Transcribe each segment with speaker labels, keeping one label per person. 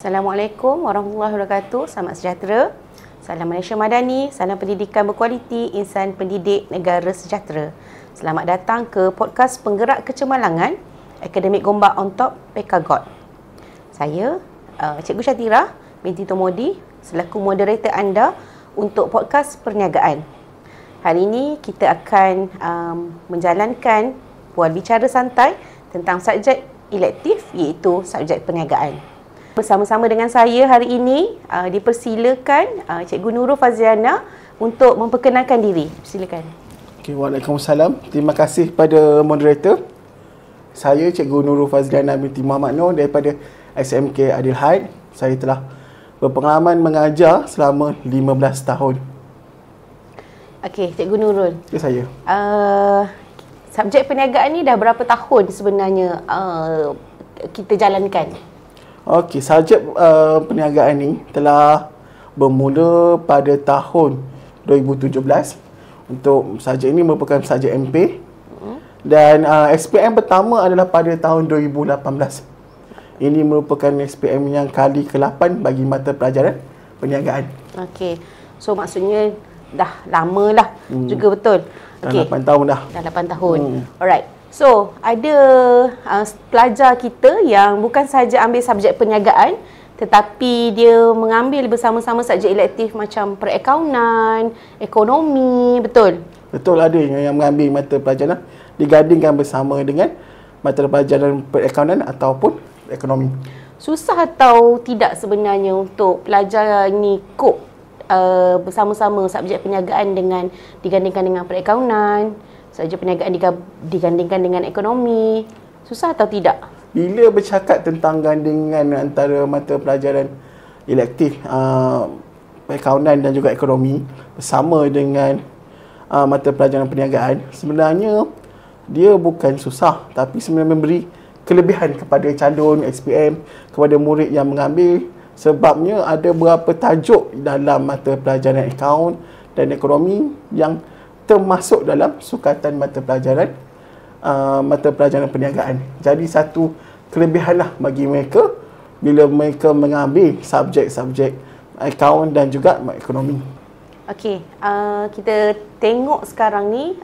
Speaker 1: Assalamualaikum warahmatullahi wabarakatuh. Selamat sejahtera. Salam Malaysia Madani, salam pendidikan berkualiti, insan pendidik negara sejahtera. Selamat datang ke podcast Penggerak Kecemerlangan Akademik Gombak on Top PKGOT. Saya Cikgu Syatira binti Tomodi selaku moderator anda untuk podcast perniagaan. Hari ini kita akan menjalankan bual bicara santai tentang subjek elektif iaitu subjek perniagaan. Bersama-sama dengan saya hari ini dipersilakan Cikgu Nurul Fazliana untuk memperkenalkan diri. Silakan.
Speaker 2: Okay, Waalaikumsalam. Terima kasih kepada moderator. Saya Cikgu Nurul Fazliana binti Muhammad Nur daripada SMK Adilhad. Saya telah berpengalaman mengajar selama 15 tahun.
Speaker 1: Okey, Cikgu Nurul.
Speaker 2: Ya, saya.
Speaker 1: Subjek perniagaan ni dah berapa tahun sebenarnya kita jalankan?
Speaker 2: Okey, subjek perniagaan ni telah bermula pada tahun 2017. Untuk subjek ini merupakan subjek MP. Dan SPM pertama adalah pada tahun 2018. Ini merupakan SPM yang kali ke-8 bagi mata pelajaran perniagaan. Okey.
Speaker 1: So maksudnya dah lama lah juga, betul?
Speaker 2: Dah 8 tahun dah.
Speaker 1: Dah 8 tahun. Alright. So, ada pelajar kita yang bukan sahaja ambil subjek perniagaan tetapi dia mengambil bersama-sama subjek elektif macam perakaunan, ekonomi, betul?
Speaker 2: Betul, ada yang mengambil mata pelajaran digandingkan bersama dengan mata pelajaran perakaunan ataupun ekonomi.
Speaker 1: Susah atau tidak sebenarnya untuk pelajar ni cope bersama-sama subjek perniagaan dengan digandingkan dengan perakaunan, subjek perniagaan digandingkan dengan ekonomi? Susah atau tidak?
Speaker 2: Bila bercakap tentang gandingan antara mata pelajaran elektif perakaunan dan juga ekonomi bersama dengan mata pelajaran perniagaan, sebenarnya dia bukan susah tapi sebenarnya memberi kelebihan kepada calon SPM, kepada murid yang mengambil, sebabnya ada beberapa tajuk dalam mata pelajaran akaun dan ekonomi yang termasuk dalam sukatan mata pelajaran perniagaan. Jadi satu kelebihanlah bagi mereka bila mereka mengambil subjek-subjek akaun dan juga ekonomi. Okey,
Speaker 1: kita tengok sekarang ni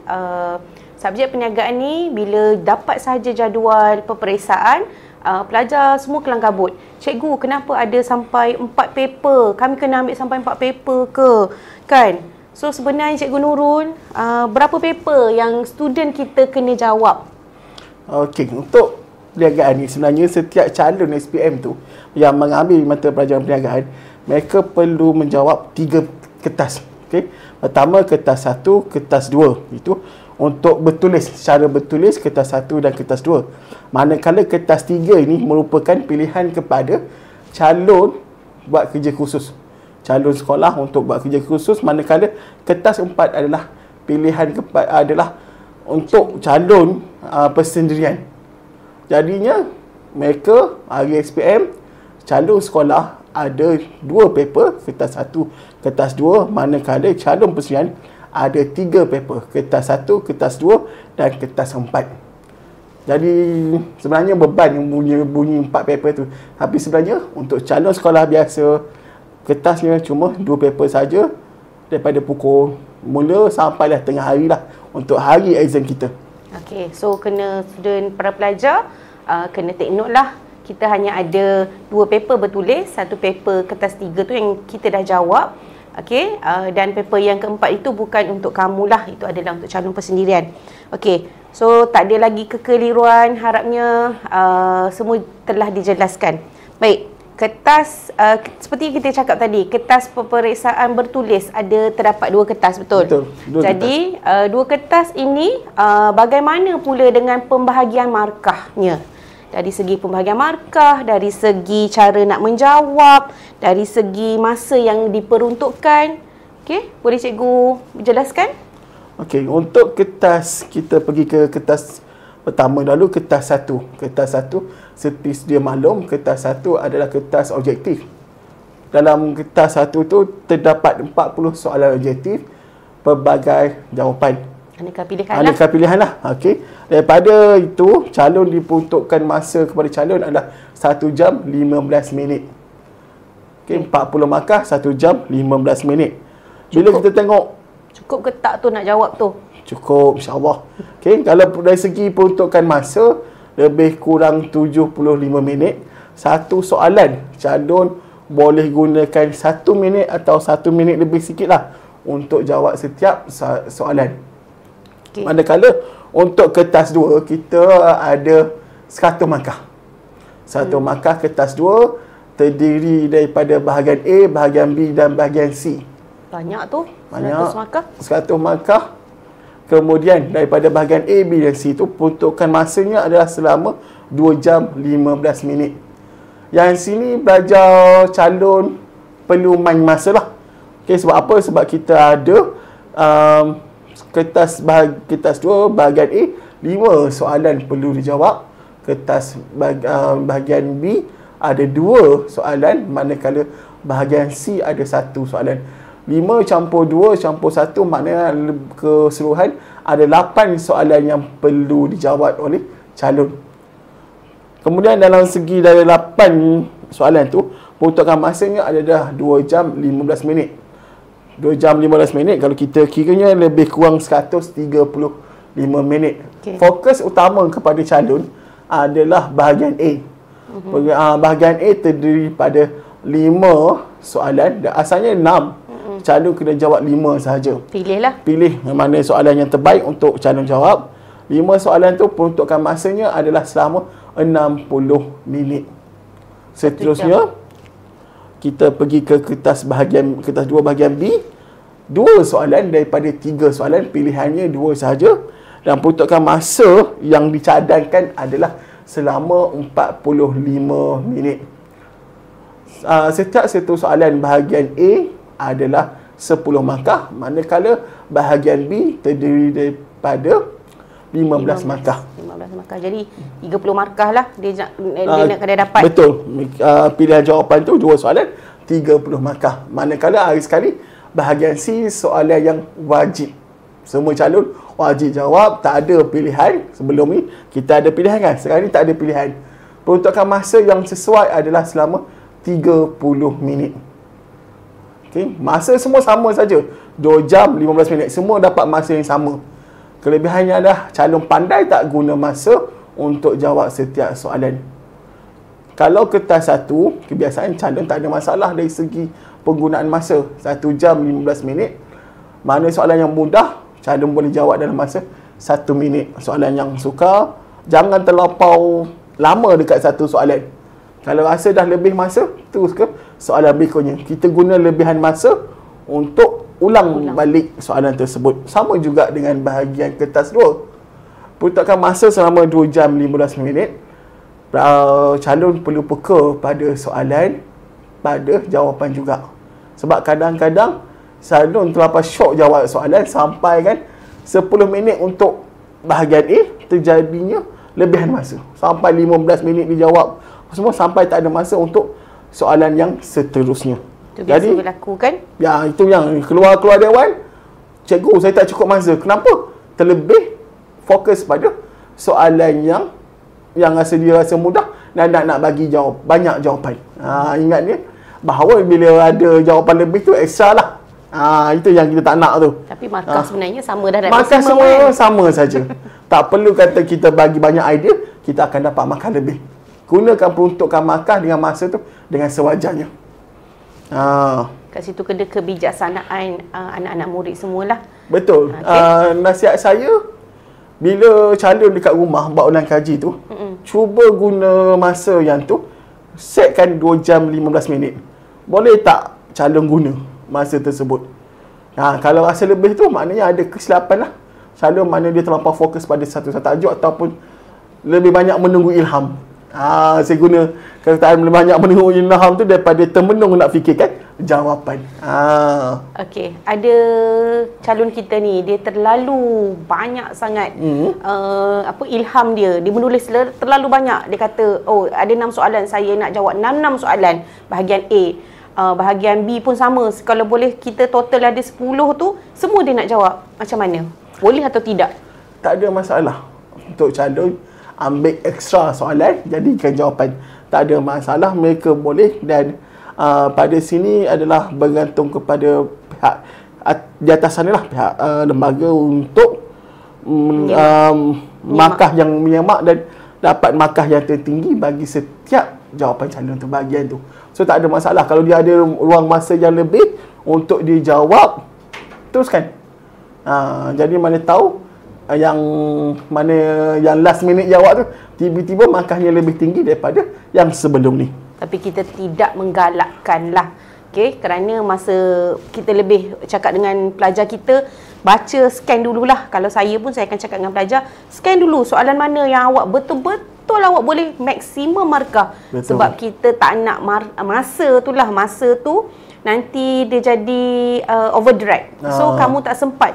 Speaker 1: subjek perniagaan ni bila dapat sahaja jadual peperiksaan, pelajar semua kelang kabut. Cikgu, kenapa ada sampai 4 paper? Kami kena ambil sampai 4 paper ke? Kan? So sebenarnya Cikgu Nurul, berapa paper yang student kita kena jawab?
Speaker 2: Okey, untuk perniagaan ni sebenarnya setiap calon SPM tu yang mengambil mata pelajaran perniagaan, mereka perlu menjawab 3 kertas. Okey. Pertama kertas 1, kertas 2. Itu untuk bertulis, secara bertulis kertas 1 dan kertas 2. Manakala kertas 3 ini merupakan pilihan kepada calon buat kerja khusus. Calon sekolah untuk buat kerja khusus, manakala kertas 4 adalah pilihan adalah untuk calon persendirian. Jadinya mereka hari SPM calon sekolah ada 2 paper, kertas 1, kertas 2, manakala calon persendirian ada 3 paper, kertas 1, kertas 2 dan kertas 4. Jadi sebenarnya beban yang bunyi 4 paper tu. Tapi sebenarnya untuk calon sekolah biasa, kertasnya cuma 2 paper saja daripada pukul mula sampailah tengah hari lah untuk hari exam kita. Okey,
Speaker 1: so kena student para pelajar kena take note lah. Kita hanya ada 2 paper bertulis, 1 paper kertas 3 tu yang kita dah jawab. Okey, dan paper yang keempat itu bukan untuk kamu lah, itu adalah untuk calon persendirian. Okey, so tak ada lagi kekeliruan, harapnya semua telah dijelaskan. Baik. Kertas, seperti kita cakap tadi, kertas peperiksaan bertulis terdapat 2 kertas, betul?
Speaker 2: Betul.
Speaker 1: Jadi, 2 kertas ini bagaimana pula dengan pembahagian markahnya? Dari segi pembahagian markah, dari segi cara nak menjawab, dari segi masa yang diperuntukkan. Okey, boleh cikgu jelaskan?
Speaker 2: Okey, untuk kertas, kita pergi ke kertas pertama dulu, kertas 1. Kertas 1, seperti sedia maklum, kertas 1 adalah kertas objektif. Dalam kertas 1 tu terdapat 40 soalan objektif, pelbagai jawapan. Aneka pilihan lah. Okey. Daripada itu, calon diperuntukkan masa kepada calon adalah 1 jam 15 minit. Okey, 40 markah 1 jam 15 minit. Bila kita tengok
Speaker 1: Cukup ke tak tu nak jawab tu?
Speaker 2: cukup, insya-Allah. Okey, kalau dari segi peruntukan masa lebih kurang 75 minit. Satu soalan calon boleh gunakan 1 minit atau 1 minit lebih sikit lah untuk jawab setiap soalan.
Speaker 1: Okay.
Speaker 2: Manakala untuk kertas 2 kita ada 100 markah. 100 markah kertas 2 terdiri daripada bahagian A, bahagian B dan bahagian C.
Speaker 1: Banyak tu.
Speaker 2: Banyak.
Speaker 1: 100 markah.
Speaker 2: 100 markah. Kemudian daripada bahagian A, B dan C tu peruntukan masanya adalah selama 2 jam 15 minit. Yang sini belajar calon perlu main masa lah. Okay, sebab apa? Sebab kita ada kertas 2 bahagian A 5 soalan perlu dijawab. Kertas bahagian B ada 2 soalan, manakala bahagian C ada 1 soalan. 5 campur 2 campur 1 maknanya keseluruhan ada 8 soalan yang perlu dijawab oleh calon. Kemudian dalam segi dari 8 soalan tu, peruntukan masanya adalah 2 jam 15 minit. 2 jam 15 minit kalau kita kiranya lebih kurang 135 minit.
Speaker 1: Okay.
Speaker 2: Fokus utama kepada calon adalah bahagian A. Bahagian A terdiri pada 5 soalan dan asalnya 6. Calon kena jawab 5 sahaja. Pilih mana soalan yang terbaik untuk calon jawab. 5 soalan tu peruntukan masanya adalah selama 60 minit. Seterusnya kita pergi ke kertas 2 bahagian B. 2 soalan daripada 3 soalan, pilihannya 2 sahaja dan peruntukan masa yang dicadangkan adalah selama 45 minit. Setiap satu soalan bahagian A adalah 10 markah, manakala bahagian B terdiri daripada 15 markah.
Speaker 1: 15 markah. Jadi 30 markah lah dia nak kena dapat.
Speaker 2: Betul. Pilihan jawapan tu 2 soalan 30 markah. Manakala hari sekali bahagian C soalan yang wajib. Semua calon wajib jawab, tak ada pilihan. Sebelum ni kita ada pilihan kan? Sekarang ni tak ada pilihan. Peruntukan masa yang sesuai adalah selama 30 minit. Okay. Masa semua sama saja. 2 jam 15 minit. Semua dapat masa yang sama. Kelebihannya adalah calon pandai tak guna masa untuk jawab setiap soalan. Kalau kertas 1, kebiasaan calon tak ada masalah dari segi penggunaan masa. 1 jam 15 minit. Mana soalan yang mudah, calon boleh jawab dalam masa 1 minit. Soalan yang sukar, jangan terlampau lama dekat satu soalan. Kalau rasa dah lebih masa, terus ke soalan berikutnya. Kita guna lebihan masa untuk ulang balik soalan tersebut. Sama juga dengan bahagian kertas 2. Peruntukan masa selama 2 jam 15 minit. Calon perlu peka pada soalan, pada jawapan juga. Sebab kadang-kadang calon terlampau syok jawab soalan sampai kan 10 minit untuk bahagian A terjadinya lebihan masa. Sampai 15 minit dijawab semua sampai tak ada masa untuk soalan yang seterusnya.
Speaker 1: Itu biasa berlaku kan?
Speaker 2: Ya, itu yang keluar dewan. Cikgu, saya tak cukup masa. Kenapa? Terlebih fokus pada soalan yang dia rasa mudah dan nak bagi banyak jawapan. Ingat ni bahawa bila ada jawapan lebih tu ekstra lah. Itu yang kita tak nak tu.
Speaker 1: Tapi markah sebenarnya sama dah.
Speaker 2: Markah semua sama saja. Tak perlu kata kita bagi banyak idea, kita akan dapat markah lebih. Gunakan peruntukan markah dengan masa tu dengan sewajarnya.
Speaker 1: Kat situ kena kebijaksanaan anak-anak murid semualah.
Speaker 2: Betul. Nasihat saya, bila calon dekat rumah buat ulang kaji tu, cuba guna masa yang tu, setkan 2 jam 15 minit. Boleh tak calon guna masa tersebut? Kalau rasa lebih tu, maknanya ada kesilapan lah. Calon mana dia terlampau fokus pada satu tajuk ataupun lebih banyak menunggu ilham. Saya guna kataan lebih banyak menunggu ilham tu daripada termenung nak fikirkan jawapan.
Speaker 1: Okey, ada calon kita ni dia terlalu banyak sangat ilham dia menulis terlalu banyak. Dia kata, ada 6 soalan, saya nak jawab 6 soalan bahagian A. Bahagian B pun sama. Kalau boleh kita total ada 10 tu, semua dia nak jawab. Macam mana? Boleh atau tidak?
Speaker 2: Tak ada masalah untuk calon ambil ekstra soalan, jadikan jawapan. Tak ada masalah, mereka boleh. Dan pada sini adalah bergantung kepada pihak di atas sana lah, pihak lembaga untuk markah yang menyemak dan dapat markah yang tertinggi bagi setiap jawapan calon terbahagian tu. So tak ada masalah kalau dia ada ruang masa yang lebih untuk dijawab, teruskan. Jadi mana tahu yang last minute jawab tu tiba-tiba markahnya lebih tinggi daripada yang sebelum ni.
Speaker 1: Tapi kita tidak menggalakkan lah. Okay, kerana masa kita lebih cakap dengan pelajar kita, baca, scan dululah. Kalau saya pun, saya akan cakap dengan pelajar, scan dulu soalan mana yang awak betul-betul awak boleh maksimum markah. Betul. Sebab kita tak nak masa tu nanti dia jadi overdrag. So kamu tak sempat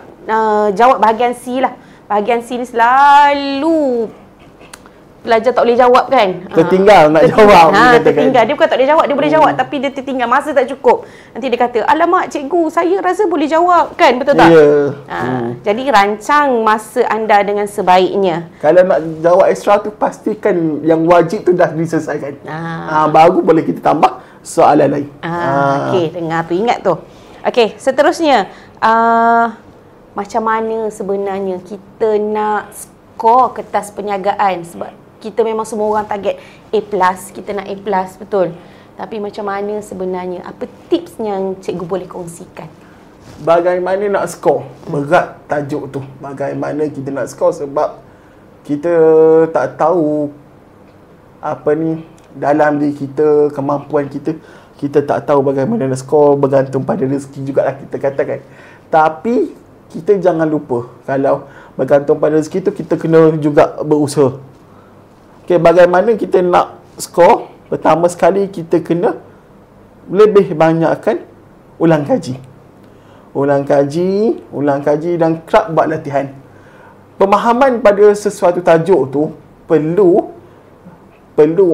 Speaker 1: jawab bahagian C lah. Bahagian C ni selalu pelajar tak boleh jawab kan.
Speaker 2: Tertinggal nak jawab.
Speaker 1: Tertinggal. Dia bukan tak boleh jawab, dia boleh jawab tapi dia tertinggal, masa tak cukup. Nanti dia kata, alamak cikgu, saya rasa boleh jawab kan, betul tak? Jadi rancang masa anda dengan sebaiknya.
Speaker 2: Kalau nak jawab ekstra tu, pastikan yang wajib tu dah diselesaikan. Baru boleh kita tambah soalan lain.
Speaker 1: Okey, dengar tu, ingat tu. Okey, seterusnya, macam mana sebenarnya kita nak skor kertas perniagaan? Sebab kita memang semua orang target A+, kita nak A+, betul. Tapi macam mana sebenarnya? Apa tips yang cikgu boleh kongsikan?
Speaker 2: Bagaimana nak skor? Berat tajuk tu. Bagaimana kita nak skor sebab kita tak tahu dalam diri kita, kemampuan kita. Kita tak tahu bagaimana nak skor, bergantung pada rezeki jugalah kita katakan. Tapi kita jangan lupa, kalau bergantung pada rezeki tu, kita kena juga berusaha. Okay, bagaimana kita nak skor? Pertama sekali kita kena lebih banyakkan ulang kaji. Ulang kaji dan kerap buat latihan. Pemahaman pada sesuatu tajuk tu perlu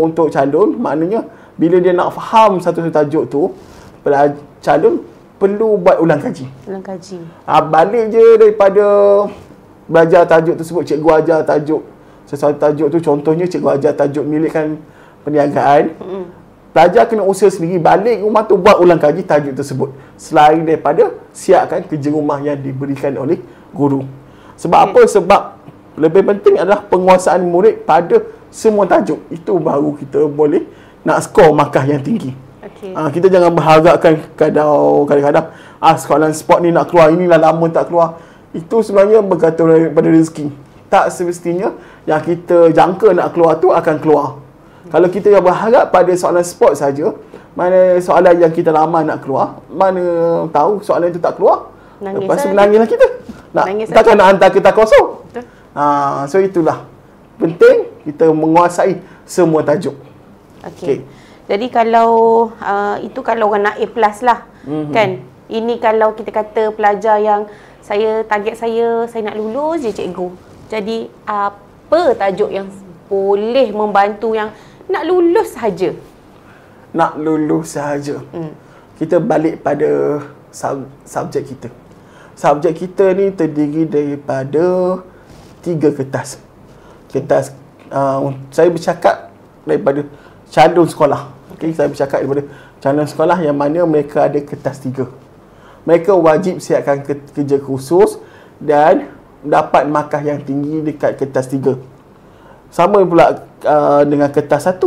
Speaker 2: untuk calon. Maknanya bila dia nak faham satu tajuk tu, calon perlu buat ulang kaji. Balik je daripada belajar tajuk tersebut, cikgu ajar tajuk sesuatu tajuk tu, contohnya cikgu ajar tajuk milikan perniagaan. Pelajar kena usaha sendiri, balik rumah tu buat ulang kaji tajuk tersebut, selain daripada siapkan kerja rumah yang diberikan oleh guru. Sebab apa? Sebab lebih penting adalah penguasaan murid pada semua tajuk. Itu baru kita boleh nak skor markah yang tinggi. Kita jangan berharapkan kadang-kadang soalan sport ni nak keluar, inilah lama tak keluar. Itu sebenarnya bergantung daripada rezeki. Tak semestinya yang kita jangka nak keluar tu akan keluar. Kalau kita yang berharap pada soalan sport saja, mana soalan yang kita lama nak keluar, mana tahu soalan itu tak keluar, lepas tu menangislah kita. Takkan nak hantar kertas kosong. So itulah penting kita menguasai semua tajuk.
Speaker 1: Okey. Jadi kalau itu kalau orang nak A+ lah, kan? Ini kalau kita kata pelajar yang target saya nak lulus je cikgu. Jadi apa tajuk yang boleh membantu yang nak lulus sahaja? Nak lulus sahaja. Kita balik pada subjek kita. Subjek kita ni terdiri daripada 3 kertas. Saya bercakap daripada calon sekolah. Saya bercakap daripada calon sekolah yang mana mereka ada kertas 3. Mereka wajib siapkan kerja khusus dan dapat markah yang tinggi dekat kertas 3. Sama pula dengan kertas 1.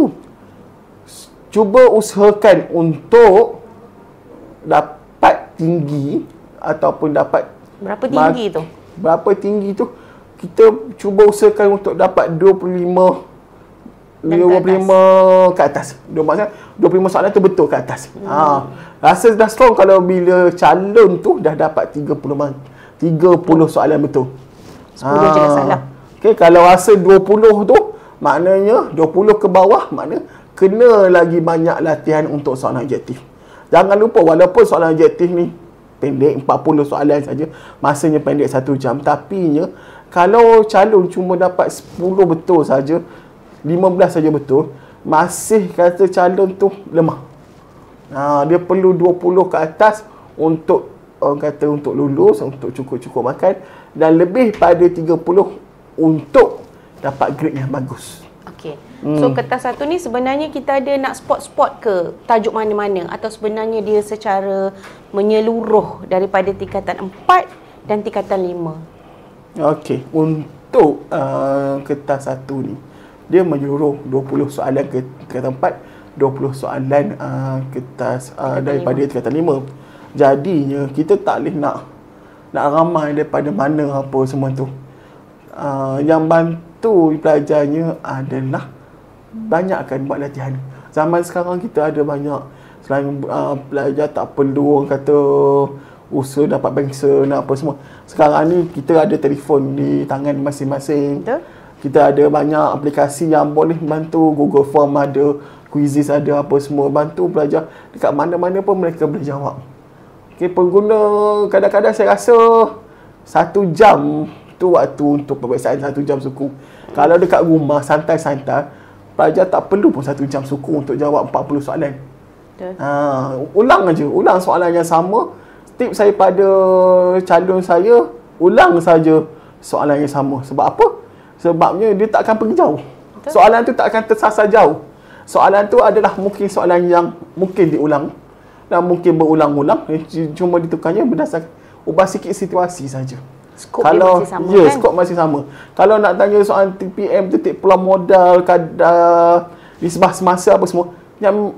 Speaker 1: Cuba usahakan untuk dapat tinggi ataupun dapat berapa tinggi tu?
Speaker 2: Berapa tinggi tu kita cuba usahakan untuk dapat 25 ke atas. Maksudnya 25 soalan tu betul ke atas. Rasa dah strong kalau bila calon tu dah dapat 30 soalan betul.
Speaker 1: 10 je dah salah.
Speaker 2: Okay, kalau rasa 20 tu, maknanya 20 ke bawah, maknanya kena lagi banyak latihan untuk soalan objektif. Jangan lupa, walaupun soalan objektif ni pendek, 40 soalan saja, masanya pendek 1 jam, tapi kalau calon cuma dapat 10 betul saja, 15 saja betul, masih kata calon tu lemah. Dia perlu 20 ke atas untuk untuk lulus, untuk cukup-cukup makan, dan lebih pada 30 untuk dapat grade yang bagus.
Speaker 1: Okey. So kertas satu ni sebenarnya kita ada nak spot-spot ke tajuk mana-mana atau sebenarnya dia secara menyeluruh daripada tingkatan 4 dan tingkatan 5?
Speaker 2: Okey, untuk kertas satu ni dia menyeluruh 20 soalan ke tingkatan 4, 20 soalan kertas daripada tingkatan 5. Jadinya kita tak boleh nak ramai daripada mana apa semua tu. Yang bantu pelajarnya adalah banyakkan buat latihan. Zaman sekarang kita ada banyak, selain pelajar tak perlu orang kata usaha dapat bangsa nak apa semua. Sekarang ni kita ada telefon di tangan masing-masing. Betul. Kita ada banyak aplikasi yang boleh bantu. Google Form ada, quizzes ada, apa semua. Bantu pelajar dekat mana-mana pun mereka boleh jawab. Okay, pengguna kadang-kadang saya rasa 1 jam tu waktu untuk peperiksaan 1 jam suku. Kalau dekat rumah santai-santai, pelajar tak perlu pun 1 jam suku untuk jawab 40 soalan. Betul. Ulang aja, ulang soalan yang sama. Tip saya pada calon saya, ulang saja soalan yang sama. Sebab apa? Sebabnya dia tak akan pergi jauh. Betul. Soalan tu tak akan tersasar jauh. Soalan tu adalah mungkin soalan yang mungkin diulang dan mungkin berulang-ulang. Cuma ditukarnya berdasarkan ubah sikit situasi saja.
Speaker 1: Skop dia masih sama, kan?
Speaker 2: Skop masih sama. Kalau nak tanya soalan TPM tu, peluang modal, kadar, nisbah semasa apa semua, yang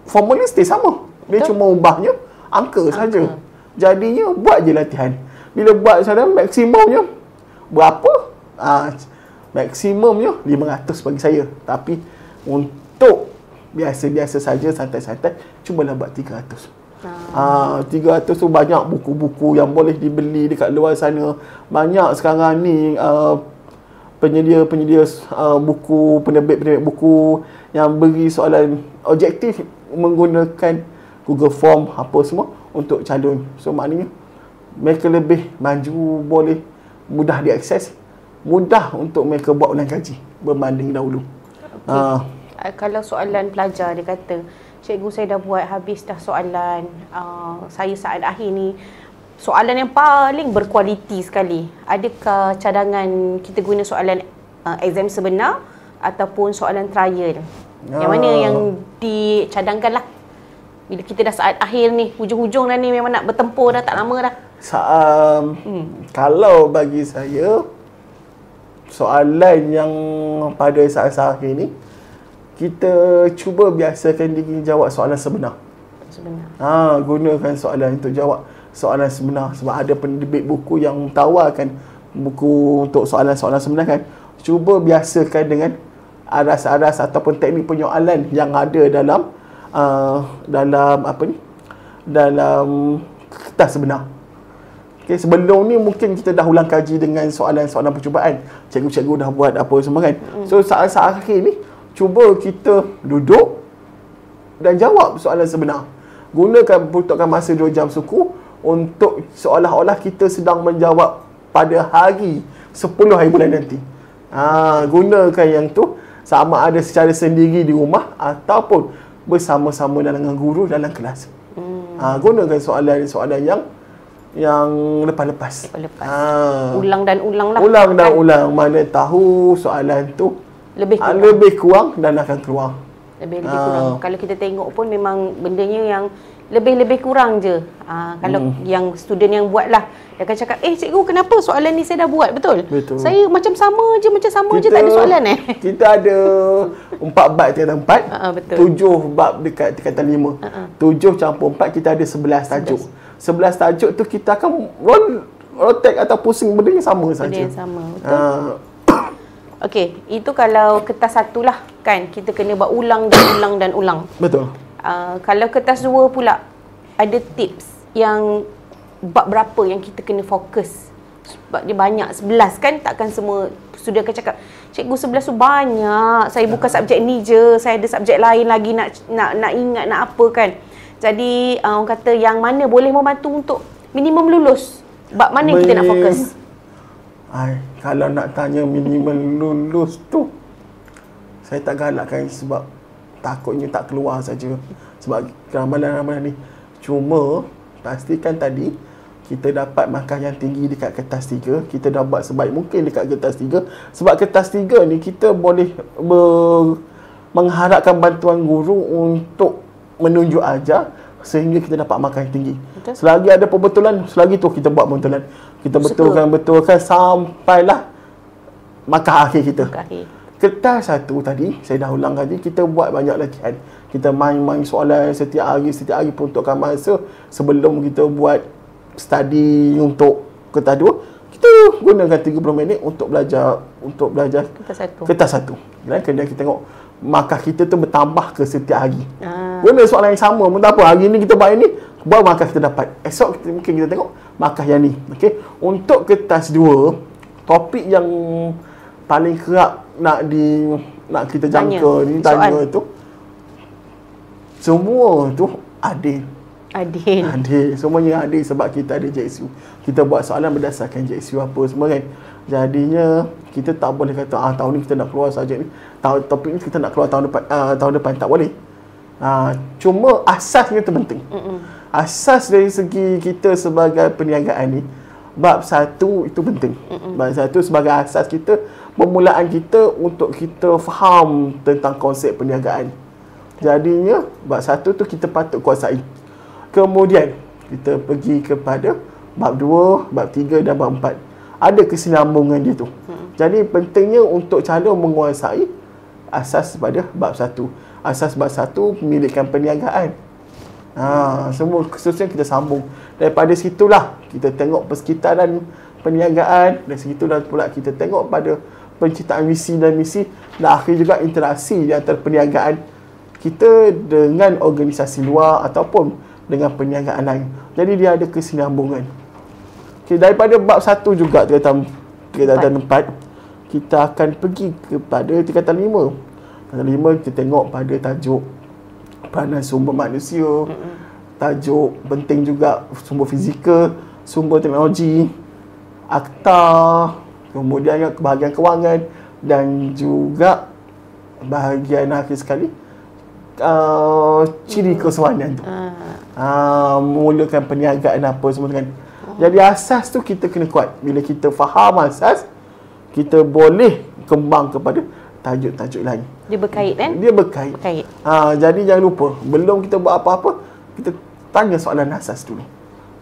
Speaker 2: formula stay sama. Dia Betul. Cuma ubahnya angka saja. Jadinya buat je latihan. Bila buat sana maksimumnya berapa? Maksimumnya 500 bagi saya. Tapi untuk biasa-biasa saja, santai-santai, cubalah buat 300. 300 tu banyak buku-buku yang boleh dibeli dekat luar sana. Banyak sekarang ni penyedia buku, penerbit buku yang beri soalan objektif menggunakan Google Form apa semua untuk calon. So maknanya mereka lebih maju, boleh mudah diakses, mudah untuk mereka buat ulang kaji berbanding dahulu.
Speaker 1: Kalau soalan pelajar dia kata, cikgu saya dah buat habis dah soalan, saya saat akhir ni soalan yang paling berkualiti sekali. Adakah cadangan kita guna soalan exam sebenar ataupun soalan trial? Yang mana yang dicadangkan lah? Bila kita dah saat akhir ni, hujung-hujung dah ni, memang nak bertempur dah, tak lama dah.
Speaker 2: Kalau bagi saya, soalan yang pada saat akhir ni, kita cuba biasakan diri jawab soalan sebenar. Gunakan soalan untuk jawab soalan sebenar. Sebab ada penerbit buku yang tawarkan buku untuk soalan-soalan sebenar kan. Cuba biasakan dengan aras-aras ataupun teknik penyoalan yang ada dalam dalam kertas sebenar. Okay, sebelum ni mungkin kita dah ulang kaji dengan soalan-soalan percubaan. Cikgu-cikgu dah buat apa semua kan. So saat-saat akhir ni, cuba kita duduk dan jawab soalan sebenar. Gunakan peruntukan masa 2 jam suku untuk seolah-olah kita sedang menjawab pada hari 10 hari bulan nanti. Gunakan yang tu sama ada secara sendiri di rumah ataupun bersama-sama dengan guru dalam kelas. Gunakan soalan-soalan yang lepas-lepas.
Speaker 1: Ulang dan ulang lah.
Speaker 2: Ulang dan ulang. Mana tahu soalan tu lebih kurang dan akan keluar.
Speaker 1: Lebih kurang. Kalau kita tengok pun memang bendanya yang lebih kurang je. Kalau yang student yang buat lah, dia akan cakap, cikgu kenapa soalan ni saya dah buat, betul? Saya macam sama je, tak ada soalan
Speaker 2: Kita ada 4 bab tingkatan 4, 7 bab dekat tingkatan 5. 7 campur 4, kita ada 11 tajuk. 11 tajuk tu kita akan rotate atau pusing benda yang sama saja.
Speaker 1: Benda yang sama, betul. Okey, itu kalau kertas satu lah kan, kita kena buat ulang dan ulang. Betul. Kalau kertas 2 pula, ada tips yang bab berapa yang kita kena fokus? Sebab dia banyak, 11 kan, takkan semua student akan cakap, cikgu 11 tu banyak, saya bukan subjek ni je, saya ada subjek lain lagi nak ingat, nak apa kan. Jadi orang kata yang mana boleh membantu untuk minimum lulus? Bab mana yang kita nak fokus?
Speaker 2: Kalau nak tanya minimum lulus tu, saya tak galakkan sebab takutnya tak keluar saja. Sebab ramalan-ramalan ni, cuma pastikan tadi kita dapat markah yang tinggi dekat kertas 3, kita dah buat sebaik mungkin dekat kertas 3. Sebab kertas 3 ni kita boleh mengharapkan bantuan guru untuk menunjuk ajar sehingga kita dapat markah yang tinggi.
Speaker 1: Betul.
Speaker 2: Selagi ada pembetulan, selagi tu kita buat pembetulan. Kita betulkan sampailah markah akhir kita.
Speaker 1: Markah akhir.
Speaker 2: Kertas 1 tadi, saya dah ulang tadi, kita buat banyak latihan. Kita main-main soalan setiap hari peruntukkan masa sebelum kita buat study untuk kertas 2. Kita gunakan 30 minit untuk belajar kertas 1. Dan kemudian kita tengok markah kita tu bertambah ke setiap hari. Guna soalan yang sama pun tak apa. Hari ni kita buat ini, baru markah kita dapat. Esok mungkin kita tengok markah yang ni. Okey. Untuk kertas 2, topik yang paling kerap nak kita jangka tanya tu, semua tu adil. Semuanya adil sebab kita ada JSU. Kita buat soalan berdasarkan JSU apa semua kan. Jadinya kita tak boleh kata tahun ni kita nak keluar subjek ni, topik ni kita nak keluar tahun depan tak boleh. Cuma asasnya tu penting. Asas dari segi kita sebagai perniagaan ni, bab 1 itu penting. Bab 1 sebagai asas kita, permulaan kita untuk kita faham tentang konsep perniagaan. Jadinya bab 1 tu kita patut kuasai. Kemudian kita pergi kepada bab 2, bab 3 dan bab 4. Ada kesinambungan dia tu. Jadi pentingnya untuk calon menguasai asas pada bab 1. Asas bab 1 memilihkan perniagaan. Semua khususnya kita sambung. Daripada situlah kita tengok persekitaran perniagaan, dan situlah pula kita tengok pada penciptaan visi dan misi, dan akhir juga interaksi di antara perniagaan kita dengan organisasi luar ataupun dengan perniagaan lain. Jadi dia ada kesinambungan. Okay, daripada bab 1 juga tingkatan 4, kita akan pergi kepada tingkatan 5. Tingkatan 5 kita tengok pada tajuk peranan sumber manusia, tajuk penting juga sumber fizikal, sumber teknologi, akta, kemudian bahagian kewangan, dan juga bahagian akhir sekali ciri kesewanan tu. Memulakan perniagaan apa semua kan. Jadi asas tu kita kena kuat. Bila kita faham asas, kita boleh kembang kepada tajuk-tajuk lain.
Speaker 1: Dia berkait kan?
Speaker 2: Dia berkait. Jadi jangan lupa, belum kita buat apa-apa, kita tanya soalan asas dulu.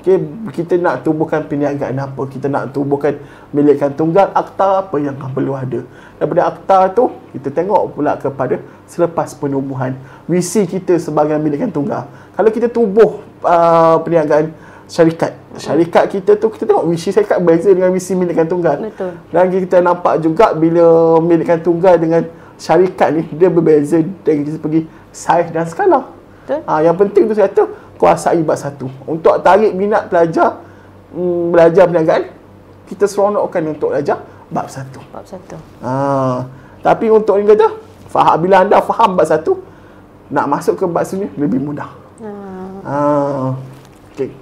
Speaker 2: Okay, kita nak tubuhkan perniagaan apa, kita nak tubuhkan milikan tunggal, akta apa yang perlu ada. Daripada akta tu, kita tengok pula kepada selepas penubuhan, visi kita sebagai milikan tunggal. Kalau kita tubuh perniagaan syarikat kita tu, kita tengok visi syarikat berbeza dengan visi milikan tunggal.
Speaker 1: Betul.
Speaker 2: Dan kita nampak juga bila milikan tunggal dengan syarikat ni, dia berbeza dari segi saiz dan skala.
Speaker 1: Betul.
Speaker 2: Yang penting tu saya kata, kuasai bab 1. Untuk tarik minat pelajar belajar perniagaan, kita seronokkan untuk belajar bab 1.
Speaker 1: Bab 1.
Speaker 2: Tapi untuk ni kata, bila anda faham bab 1, nak masuk ke bab sini lebih mudah. Okay.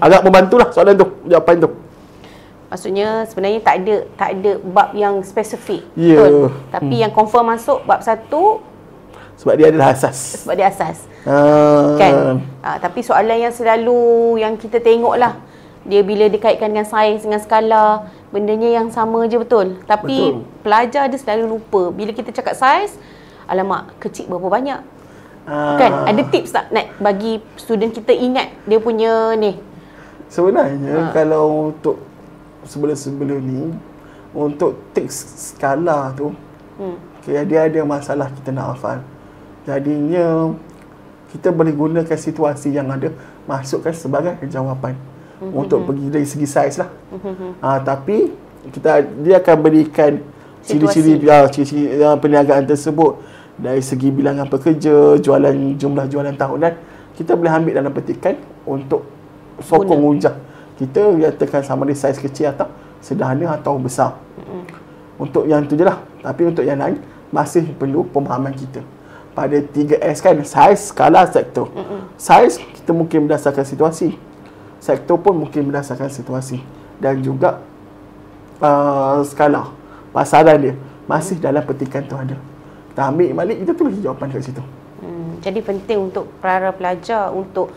Speaker 2: Agak membantulah soalan tu, jawapan tu.
Speaker 1: Maksudnya sebenarnya tak ada bab yang spesifik.
Speaker 2: Betul.
Speaker 1: Tapi yang confirm masuk bab 1
Speaker 2: sebab dia adalah asas.
Speaker 1: Sebab dia asas. Kan? Tapi soalan yang selalu yang kita tengok lah, dia bila dikaitkan dengan sains, dengan skala, bendanya yang sama je betul. Tapi pelajar dia selalu lupa. Bila kita cakap sains, alamak, kecil berapa banyak? Kan? Ada tips tak nak bagi student kita ingat dia punya ni?
Speaker 2: Sebenarnya kalau untuk sebelum ni, untuk teks skala tu, dia ada masalah kita nak hafal. Jadinya kita boleh gunakan situasi yang ada, masukkan sebagai jawapan untuk pergi dari segi saiz lah. Tapi dia akan berikan ciri-ciri perniagaan tersebut dari segi bilangan pekerja, jumlah jualan tahunan. Kita boleh ambil dalam petikan untuk sokong hujah kita, nyatakan sama ada saiz kecil atau sederhana atau besar. Untuk yang tu je lah. Tapi untuk yang lain masih perlu pemahaman kita pada 3S kan, saiz, skala, sektor. Saiz kita mungkin berdasarkan situasi, sektor pun mungkin berdasarkan situasi, dan juga skala, pasaran dia masih dalam petikan tu ada. Kita ambil balik, kita tulis jawapan kat situ.
Speaker 1: Jadi penting untuk para pelajar untuk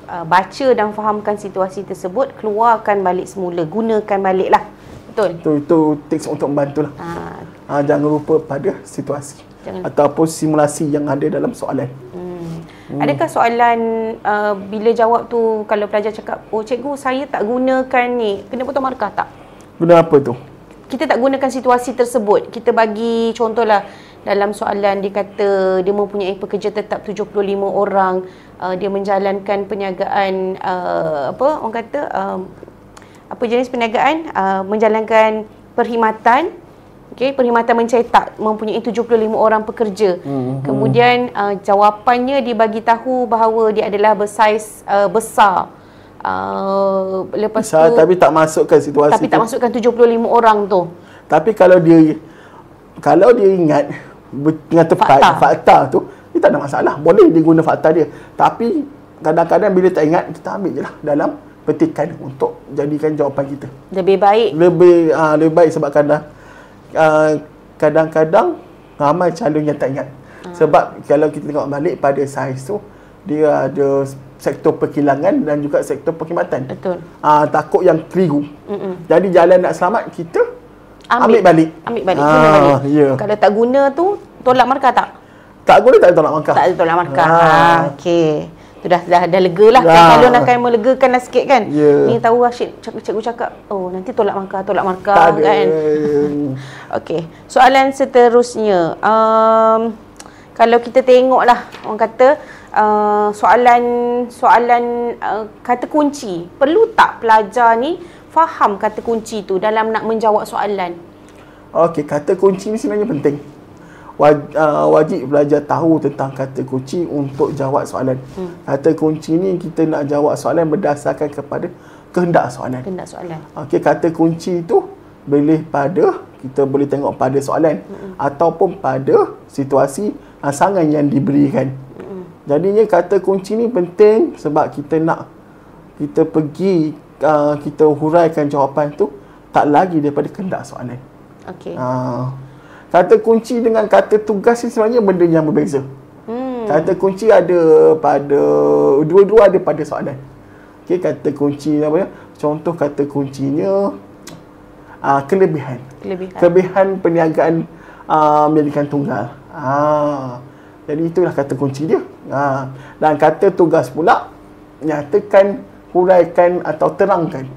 Speaker 1: baca dan fahamkan situasi tersebut, keluarkan balik semula, gunakan balik lah. Betul?
Speaker 2: Itu tips untuk membantu lah. Jangan lupa pada situasi ataupun simulasi yang ada dalam soalan.
Speaker 1: Adakah soalan bila jawab tu, kalau pelajar cakap, oh cikgu saya tak gunakan ni, kena potong markah tak?
Speaker 2: Guna apa tu?
Speaker 1: Kita tak gunakan situasi tersebut. Kita bagi contohlah, dalam soalan dia kata dia mempunyai pekerja tetap 75 orang, dia menjalankan perniagaan orang kata apa jenis perniagaan, menjalankan perkhidmatan. Okey, perkhidmatan mencetak, mempunyai 75 orang pekerja. Kemudian jawapannya dia bagi tahu bahawa dia adalah bersaiz besar. Lepas
Speaker 2: besar,
Speaker 1: tu
Speaker 2: tapi tak masukkan situasi
Speaker 1: tapi tak masukkan 75 orang tu.
Speaker 2: Tapi kalau dia ingat dengan tepat fakta tu, dia tak ada masalah. Boleh dia guna fakta dia. Tapi kadang-kadang bila tak ingat, kita ambil je lah dalam petikan untuk jadikan jawapan kita.
Speaker 1: Lebih baik.
Speaker 2: Lebih baik sebab kadang-kadang ramai calon yang tak ingat. Sebab kalau kita tengok balik pada saiz tu, dia ada sektor perkilangan dan juga sektor perkhidmatan.
Speaker 1: Betul.
Speaker 2: Takut yang keliru. Jadi jalan nak selamat, kita ambil balik.
Speaker 1: Guna balik.
Speaker 2: Yeah.
Speaker 1: Kalau tak guna tu, tolak markah tak?
Speaker 2: Tak guna, tak ada tolak markah.
Speaker 1: Tak ada tolak markah. Okey. Tu dah lega lah. Kalau nak akan melegakan lah sikit kan.
Speaker 2: Yeah.
Speaker 1: Ni tahu Rashid, cikgu cakap, oh nanti tolak markah
Speaker 2: tak
Speaker 1: kan. Okey. Soalan seterusnya. Kalau kita tengoklah, orang kata soalan kata kunci, perlu tak pelajar ni faham kata kunci tu dalam nak menjawab soalan?
Speaker 2: Okey, kata kunci ni sebenarnya penting. Wajib belajar tahu tentang kata kunci untuk jawab soalan. Kata kunci ni kita nak jawab soalan berdasarkan kepada kehendak soalan. Okey, kata kunci tu kita boleh tengok pada soalan ataupun pada situasi sangan yang diberikan. Jadinya kata kunci ni penting sebab kita kita huraikan jawapan tu tak lagi daripada kehendak soalan.
Speaker 1: Okey.
Speaker 2: Kata kunci dengan kata tugas ni sebenarnya benda yang berbeza. Kata kunci ada pada dua-dua ada pada soalan. Okey, kata kunci apa ya? Contoh kata kuncinya kelebihan perniagaan milikan tunggal. Jadi itulah kata kunci dia. Dan kata tugas pula nyatakan, huraikan atau terangkan.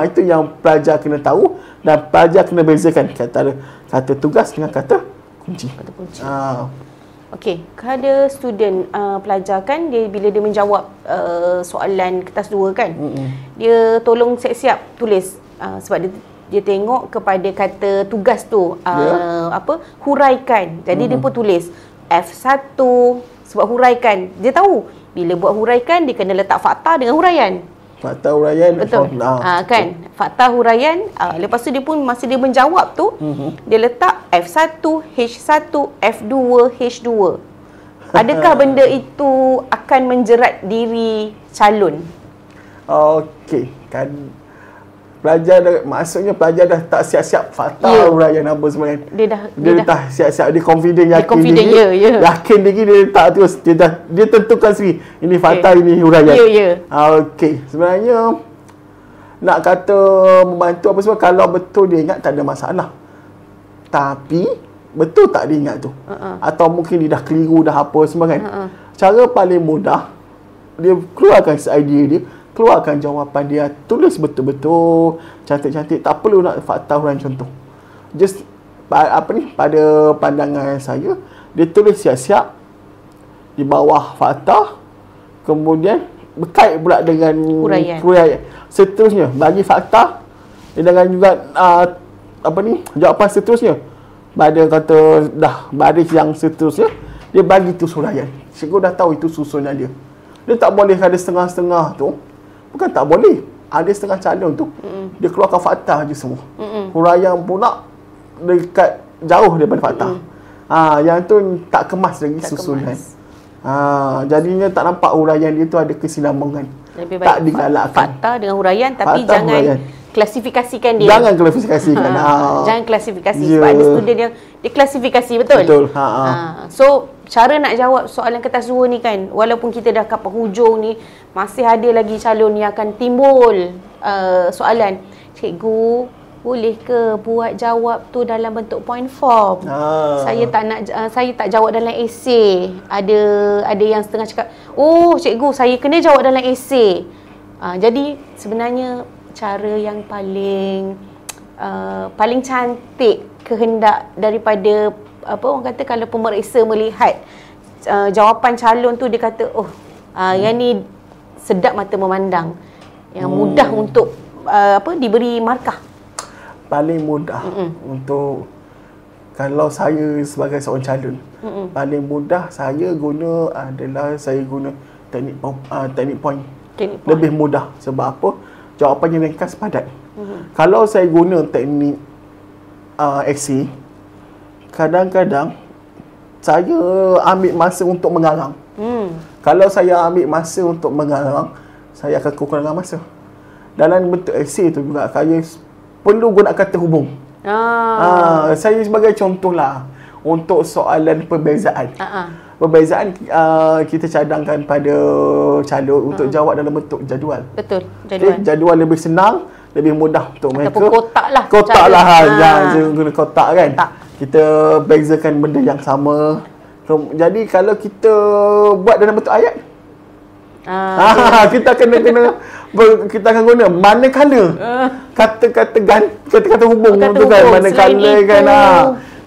Speaker 2: Itu yang pelajar kena tahu dan pelajar kena bezakan kata tugas dengan kata kunci.
Speaker 1: Okey, ada student pelajar kan, bila dia menjawab soalan kertas 2 kan, dia tolong siap-siap tulis sebab dia tengok kepada kata tugas tu huraikan. Jadi dia pun tulis F1 sebab huraikan. Dia tahu bila buat huraikan dia kena letak fakta dengan huraian.
Speaker 2: Fakta huraian.
Speaker 1: Betul. Kan? Fakta huraian. Lepas tu dia pun masa dia menjawab tu, dia letak F1, H1, F2, H2. Adakah benda itu akan menjerat diri calon?
Speaker 2: Okey, kan maksudnya pelajar dah tak siap-siap fakta huraian apa semua kan. Dia dah siap-siap, dia confident, yakin diri. Yakin diri dia letak terus, dia tentukan sendiri ini fakta, ini huraian. Okey, sebenarnya nak kata membantu apa semua, kalau betul dia ingat tak ada masalah. Tapi betul tak dia ingat tu? Atau mungkin dia dah keliru dah apa semua kan. Cara paling mudah, dia keluarkan idea dia, keluarkan jawapan dia, tulis betul-betul, cantik-cantik, tak perlu nak fakta huraian contoh. Just pada pandangan saya, dia tulis siap-siap di bawah fakta, kemudian berkait pula dengan huraian. Seterusnya bagi fakta dengan juga jawapan seterusnya. Pada kata dah baris yang seterusnya, dia bagi tu huraian. Cikgu dah tahu itu susunan dia. Dia tak boleh ada setengah-setengah tu. Bukan tak boleh. Ada setengah calon tu, dia keluarkan fakta je semua. Huraian pula dekat jauh daripada fakta. Yang tu tak kemas lagi susunan. Jadinya tak nampak huraian dia tu ada kesinambungan.
Speaker 1: Lebih baik tak digalakkan fakta dengan huraian, tapi fakta jangan huraian. Klasifikasikan dia.
Speaker 2: Jangan klasifikasikan.
Speaker 1: Jangan klasifikasi sebab ada student yang dia klasifikasi betul.
Speaker 2: Betul.
Speaker 1: So cara nak jawab soalan kertas 2 ni kan, walaupun kita dah kat penghujung ni, masih ada lagi calon yang akan timbul soalan. Cikgu, boleh ke buat jawab tu dalam bentuk point form? Saya tak jawab dalam esei. Ada yang setengah cakap, "Oh, cikgu, saya kena jawab dalam esei." Jadi sebenarnya cara yang paling cantik kehendak daripada orang kata, kalau pemeriksa melihat jawapan calon tu, dia kata, yang ni sedap mata memandang, yang mudah untuk diberi markah.
Speaker 2: Paling mudah untuk, kalau saya sebagai seorang calon, paling mudah saya guna adalah saya guna teknik point. Lebih mudah. Sebab apa? Jawapannya ringkas, padat. Kalau saya guna teknik esei, kadang-kadang saya ambil masa untuk mengarang. Kalau saya ambil masa untuk mengarang, saya akan kekurangan masa. Dalam bentuk esei tu juga, saya perlu guna kata hubung. Saya sebagai contohlah, untuk soalan perbezaan. Perbezaan kita cadangkan pada calon untuk jawab dalam bentuk jadual.
Speaker 1: Betul, jadual.
Speaker 2: Jadual lebih senang, lebih mudah untuk mereka.
Speaker 1: Ataupun kotak lah.
Speaker 2: Kotak lah. Jangan guna kotak kan. Kita bezakan benda yang sama. Jadi kalau kita buat dalam bentuk ayat, kita akan guna manakala kata-kata hubung tu kan, manakala kan.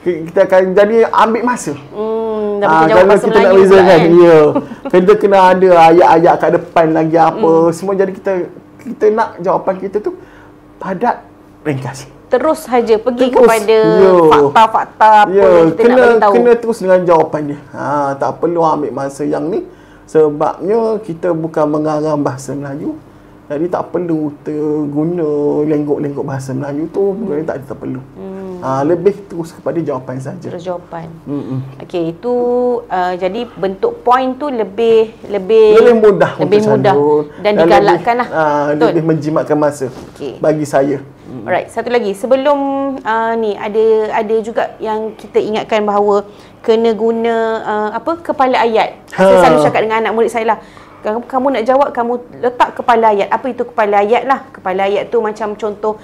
Speaker 2: Kita akan jadi ambil masa. Kalau kita nak bezakan, kita kena ada ayat-ayat kat depan lagi apa semua. Jadi kita nak jawapan kita tu padat, ringkas.
Speaker 1: Terus saja pergi kepada fakta-fakta apa yang kita nak beritahu.
Speaker 2: Kena terus dengan jawapan dia. Tak perlu ambil masa yang ni. Sebabnya kita bukan mengarang bahasa Melayu. Jadi tak perlu guna lenggok-lenggok bahasa Melayu tu. Tak perlu. Lebih terus kepada jawapan saja.
Speaker 1: Terus jawapan. Okey, itu jadi bentuk point tu lebih
Speaker 2: mudah,
Speaker 1: dan digalakkan lah.
Speaker 2: Lebih menjimatkan masa bagi saya.
Speaker 1: Alright, satu lagi sebelum ni ada juga yang kita ingatkan bahawa kena guna kepala ayat. Saya selalu cakap dengan anak murid saya lah, kamu nak jawab, kamu letak kepala ayat. Apa itu kepala ayat lah? Kepala ayat tu macam contoh,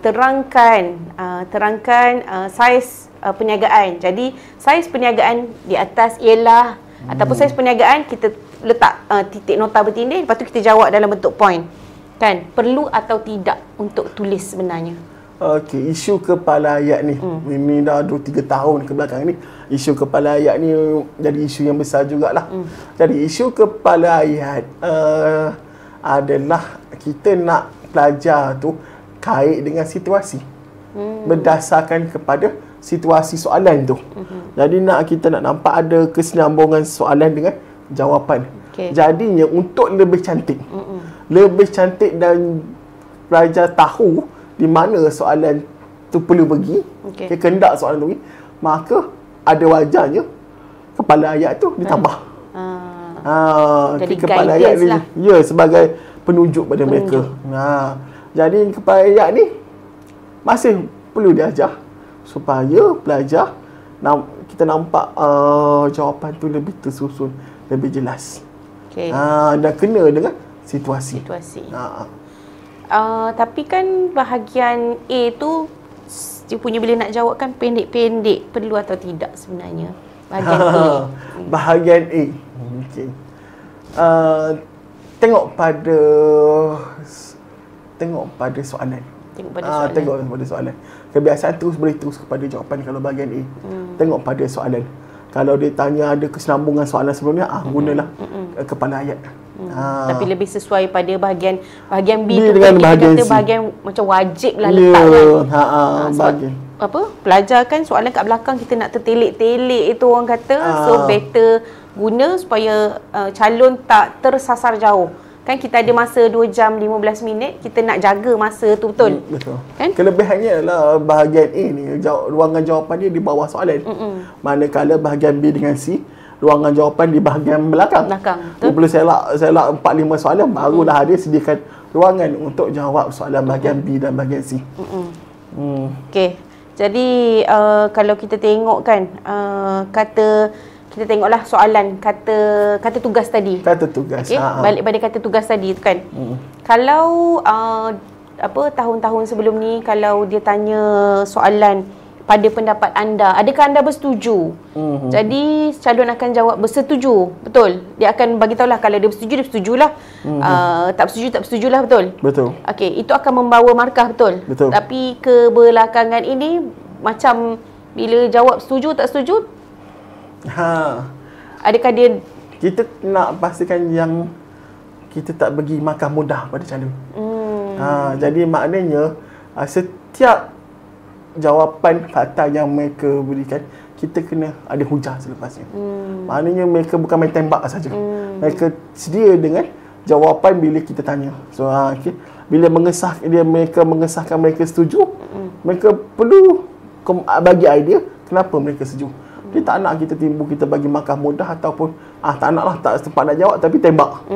Speaker 1: terangkan saiz perniagaan. Jadi saiz perniagaan di atas ialah ataupun saiz perniagaan kita letak titik nota bertindih, lepas tu kita jawab dalam bentuk point. Kan? Perlu atau tidak untuk tulis sebenarnya?
Speaker 2: Okey, isu kepala ayat ni, ini dah 2-3 tahun ke belakang ni, isu kepala ayat ni jadi isu yang besar jugalah. Jadi isu kepala ayat adalah kita nak pelajar tu kait dengan situasi, berdasarkan kepada situasi soalan tu. Jadi kita nak nampak ada kesinambungan soalan dengan jawapan. Jadinya untuk lebih cantik, dan pelajar tahu di mana soalan tu perlu pergi, kehendak soalan tu, maka ada wajarnya kepala ayat tu ditambah. Jadi kepala ayat ni sebagai penunjuk pada mereka. Jadi kepala ayat ni masih perlu diajar supaya pelajar kita nampak jawapan tu lebih tersusun, lebih jelas. Dan kena dengan situasi.
Speaker 1: Tapi kan bahagian A tu dia punya bila nak jawab kan pendek-pendek, perlu atau tidak sebenarnya bahagian A?
Speaker 2: Bahagian A. Tengok pada soalan. Tengok pada soalan. Kebiasaan terus kepada jawapan kalau bahagian A. Tengok pada soalan. Kalau dia tanya ada kesinambungan soalan sebelumnya, gunalah kepala ayat.
Speaker 1: Tapi lebih sesuai pada bahagian B tu
Speaker 2: dengan
Speaker 1: kita kata bahagian macam wajib lah letak kan. Pelajar kan soalan kat belakang kita nak tertelik-telik itu orang kata. So better guna supaya calon tak tersasar jauh. Kan kita ada masa 2 jam 15 minit, kita nak jaga masa tu, betul?
Speaker 2: Betul. Kan? Kelebihannya adalah bahagian A ni, ruangan jawapan dia di bawah soalan. Manakala bahagian B dengan C, ruangan jawapan di bahagian belakang. Betul. Perlu selak 4-5 soalan, barulah dia sediakan ruangan untuk jawab soalan bahagian B dan bahagian C. Okey.
Speaker 1: Jadi kalau kita tengok kan, kita tengoklah soalan kata tugas tadi.
Speaker 2: Kata tugas.
Speaker 1: Okey, balik pada kata tugas tadi tu kan. Kalau tahun-tahun sebelum ni kalau dia tanya soalan pada pendapat anda, adakah anda bersetuju? Jadi calon akan jawab bersetuju, betul. Dia akan bagi tahulah kalau dia bersetuju, dia bersetujulah. Tak bersetujulah, betul.
Speaker 2: Betul.
Speaker 1: Okey, itu akan membawa markah, betul.
Speaker 2: Betul.
Speaker 1: Tapi kebelakangan ini macam bila jawab setuju tak setuju, adakah dia,
Speaker 2: kita nak pastikan yang kita tak bagi markah mudah pada calon. Jadi maknanya setiap jawapan fakta yang mereka berikan, kita kena ada hujah selepasnya. Maknanya mereka bukan main tembak saja. Mereka sedia dengan jawapan bila kita tanya. So okay. Bila mereka mengesahkan mereka setuju, mereka perlu bagi idea kenapa mereka setuju. Dia tak nak kita timbul kita bagi markah mudah ataupun tak nak lah, tak sempat nak jawab tapi tembak.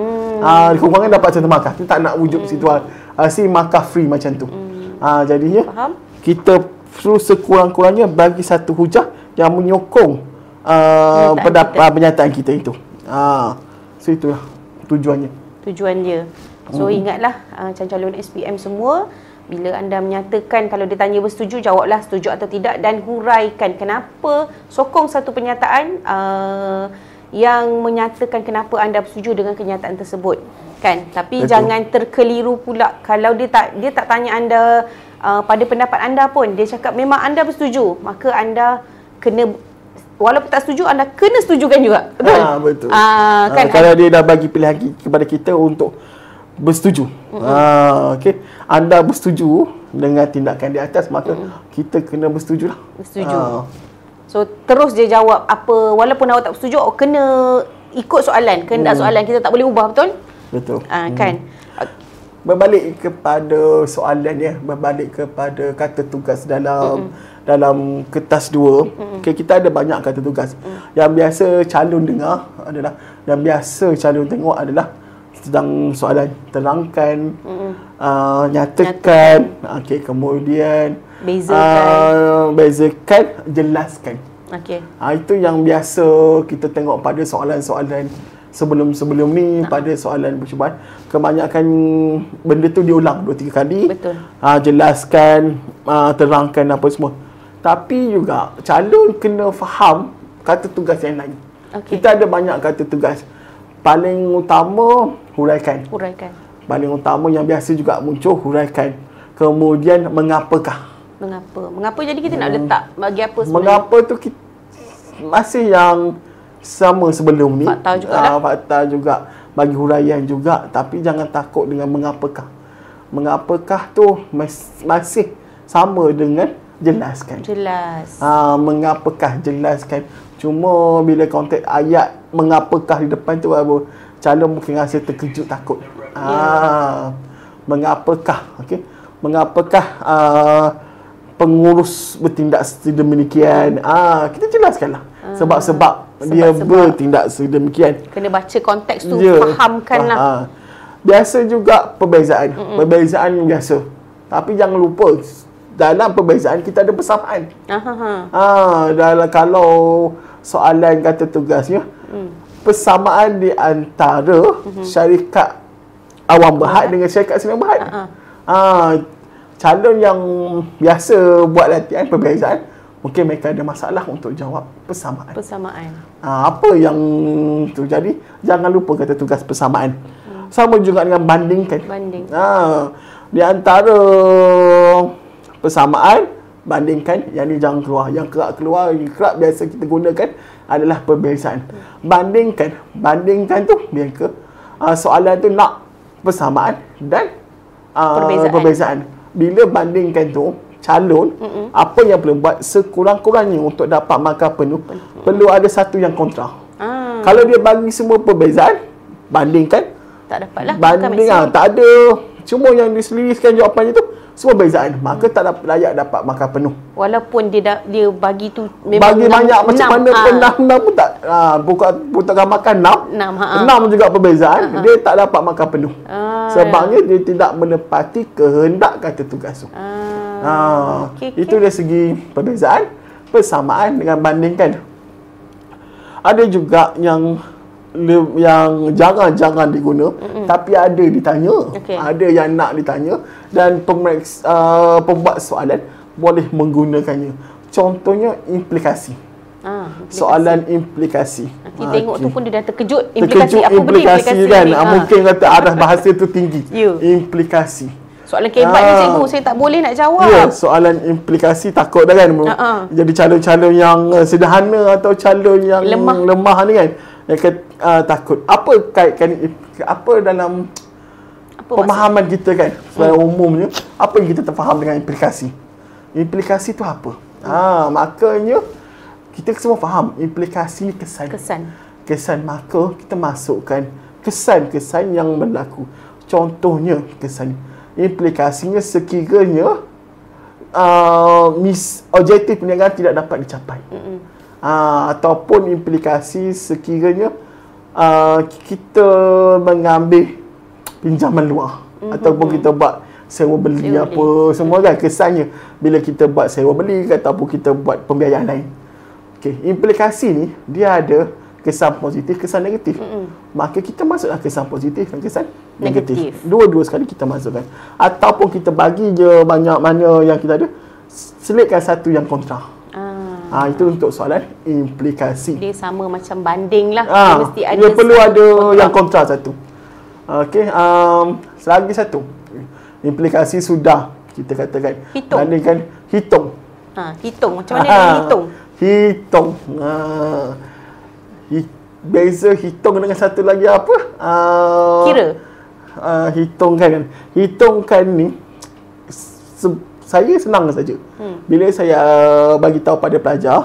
Speaker 2: Kurang-kurangnya dapat satu markah. Kita tak nak wujud situasi markah free macam tu. Jadinya
Speaker 1: faham?
Speaker 2: Kita perlu sekurang-kurangnya bagi satu hujah yang menyokong pernyataan kita itu. So itulah tujuan dia. So ingatlah calon SPM semua, bila anda menyatakan, kalau dia tanya bersetuju, jawablah setuju atau tidak dan huraikan kenapa, sokong satu pernyataan yang menyatakan kenapa anda bersetuju dengan kenyataan tersebut, kan. Tapi betul, jangan terkeliru pula kalau dia tak tanya anda pada pendapat anda pun, dia cakap memang anda bersetuju, maka anda kena, walaupun tak setuju, anda kena setujukan juga. Betul? Betul.
Speaker 1: Kan,
Speaker 2: kalau dia dah bagi pilihan kepada kita untuk bersetuju. Okey, anda bersetuju dengan tindakan di atas, maka kita kena bersetujulah.
Speaker 1: Bersetuju. So terus dia jawab apa, walaupun awak tak bersetuju, awak kena ikut soalan, kehendak soalan, kita tak boleh ubah, betul?
Speaker 2: Betul.
Speaker 1: Kan.
Speaker 2: Berbalik kepada soalan ya, berbalik kepada kata tugas dalam kertas 2. Okay, kita ada banyak kata tugas. Yang biasa calon dengar adalah, yang biasa calon tengok adalah sedang soalan terangkan, nyatakan, okey, kemudian bezakan, jelaskan. Okey. Itu yang biasa kita tengok pada soalan-soalan sebelum ni. Pada soalan percubaan, kebanyakan benda tu diulang 2-3 kali.
Speaker 1: Betul.
Speaker 2: Jelaskan, terangkan apa semua. Tapi juga calon kena faham kata tugas yang lain. Kita ada banyak kata tugas. Paling utama, huraikan. Paling utama yang biasa juga muncul, huraikan. Kemudian mengapakah. Mengapa jadi kita nak letak bagi apa sebenarnya? Mengapa tu masih yang sama sebelum ni. Fakta juga, bagi huraian juga, tapi jangan takut dengan mengapakah. Mengapakah tu masih sama dengan jelaskan. Mengapakah, jelaskan. Cuma bila konteks ayat mengapakah di depan tu, calon mungkin rasa terkejut, takut. Mengapakah, okey? Mengapakah pengurus bertindak sedemikian? Kita jelaskanlah sebab-sebab dia bertindak sedemikian.
Speaker 1: Kena baca konteks tu, fahamkanlah. Biasa juga perbezaan. Perbezaan biasa. Tapi jangan lupa, dalam perbezaan kita ada persamaan. Kalau soalan kata tugasnya, persamaan di antara syarikat awam berhad dengan syarikat senang berhad. Calon yang biasa buat latihan perbezaan, mungkin mereka ada masalah untuk jawab persamaan. Apa yang terjadi? Jangan lupa kata tugas persamaan. Sama juga dengan bandingkan. Di antara persamaan, bandingkan, yang ni jangan keluar. Yang kerap keluar, yang kerap biasa kita gunakan adalah perbezaan. Bandingkan tu mereka soalan tu nak persamaan dan perbezaan. Bila bandingkan tu, calon apa yang perlu buat sekurang-kurangnya untuk dapat markah penuh, perlu ada satu yang kontra. Kalau dia bagi semua perbezaan, bandingkan, tak dapatlah.
Speaker 2: Tak ada, cuma yang diselidikkan jawapannya tu semua perbezaan, maka tak layak dapat markah penuh.
Speaker 1: Walaupun dia bagi tu memang
Speaker 2: bagi banyak macam mana pun 6 pun tak, bukan makan 6 juga perbezaan, dia tak dapat markah penuh. Sebabnya dia tidak menepati kehendak kata tugas tu. Itu dari segi perbezaan. Persamaan dengan bandingkan. Ada juga yang jarang-jarang diguna, tapi ada ditanya. Ada yang nak ditanya dan pembuat soalan boleh menggunakannya. Contohnya implikasi. Soalan implikasi.
Speaker 1: Nanti tengok tu pun dia dah terkejut.
Speaker 2: Terkejut implikasi kan. Mungkin kata arah bahasa tu tinggi. Implikasi.
Speaker 1: Soalan kebat ni cikgu, saya tak boleh nak jawab.
Speaker 2: Ya, soalan implikasi takut dah kan. Jadi calon-calon yang sederhana atau calon yang lemah ni kan. Yang takut. Apa kaitkan apa dalam pemahaman kita kan secara umumnya, apa yang kita terfaham dengan implikasi? Implikasi tu apa? Makanya kita semua faham implikasi kesan. Maka kita masukkan kesan-kesan yang berlaku. Contohnya kesan. Implikasinya sekiranya objektif perniagaan tidak dapat dicapai. Ataupun implikasi sekiranya kita mengambil pinjaman luar, ataupun kita buat sewa beli apa semua kan, kesannya bila kita buat sewa beli ataupun kita buat pembiayaan lain. Implikasi ni dia ada kesan positif, kesan negatif. Maka kita masuklah kesan positif dan kesan negatif. Dua-dua sekali kita masukkan. Ataupun kita bagi je banyak mana yang kita ada, selitkan satu yang kontra. Itu untuk soalan implikasi.
Speaker 1: Dia sama macam banding lah. Dia mesti ada.
Speaker 2: Dia perlu ada yang kontra satu. Selagi satu. Implikasi sudah kita katakan. Bandingkan hitung.
Speaker 1: Hitung. Macam mana dia hitung?
Speaker 2: Hitung. Beza hitung dengan satu lagi apa?
Speaker 1: Kira.
Speaker 2: Hitungkan ni saya senang saja. Bila saya bagi tahu pada pelajar,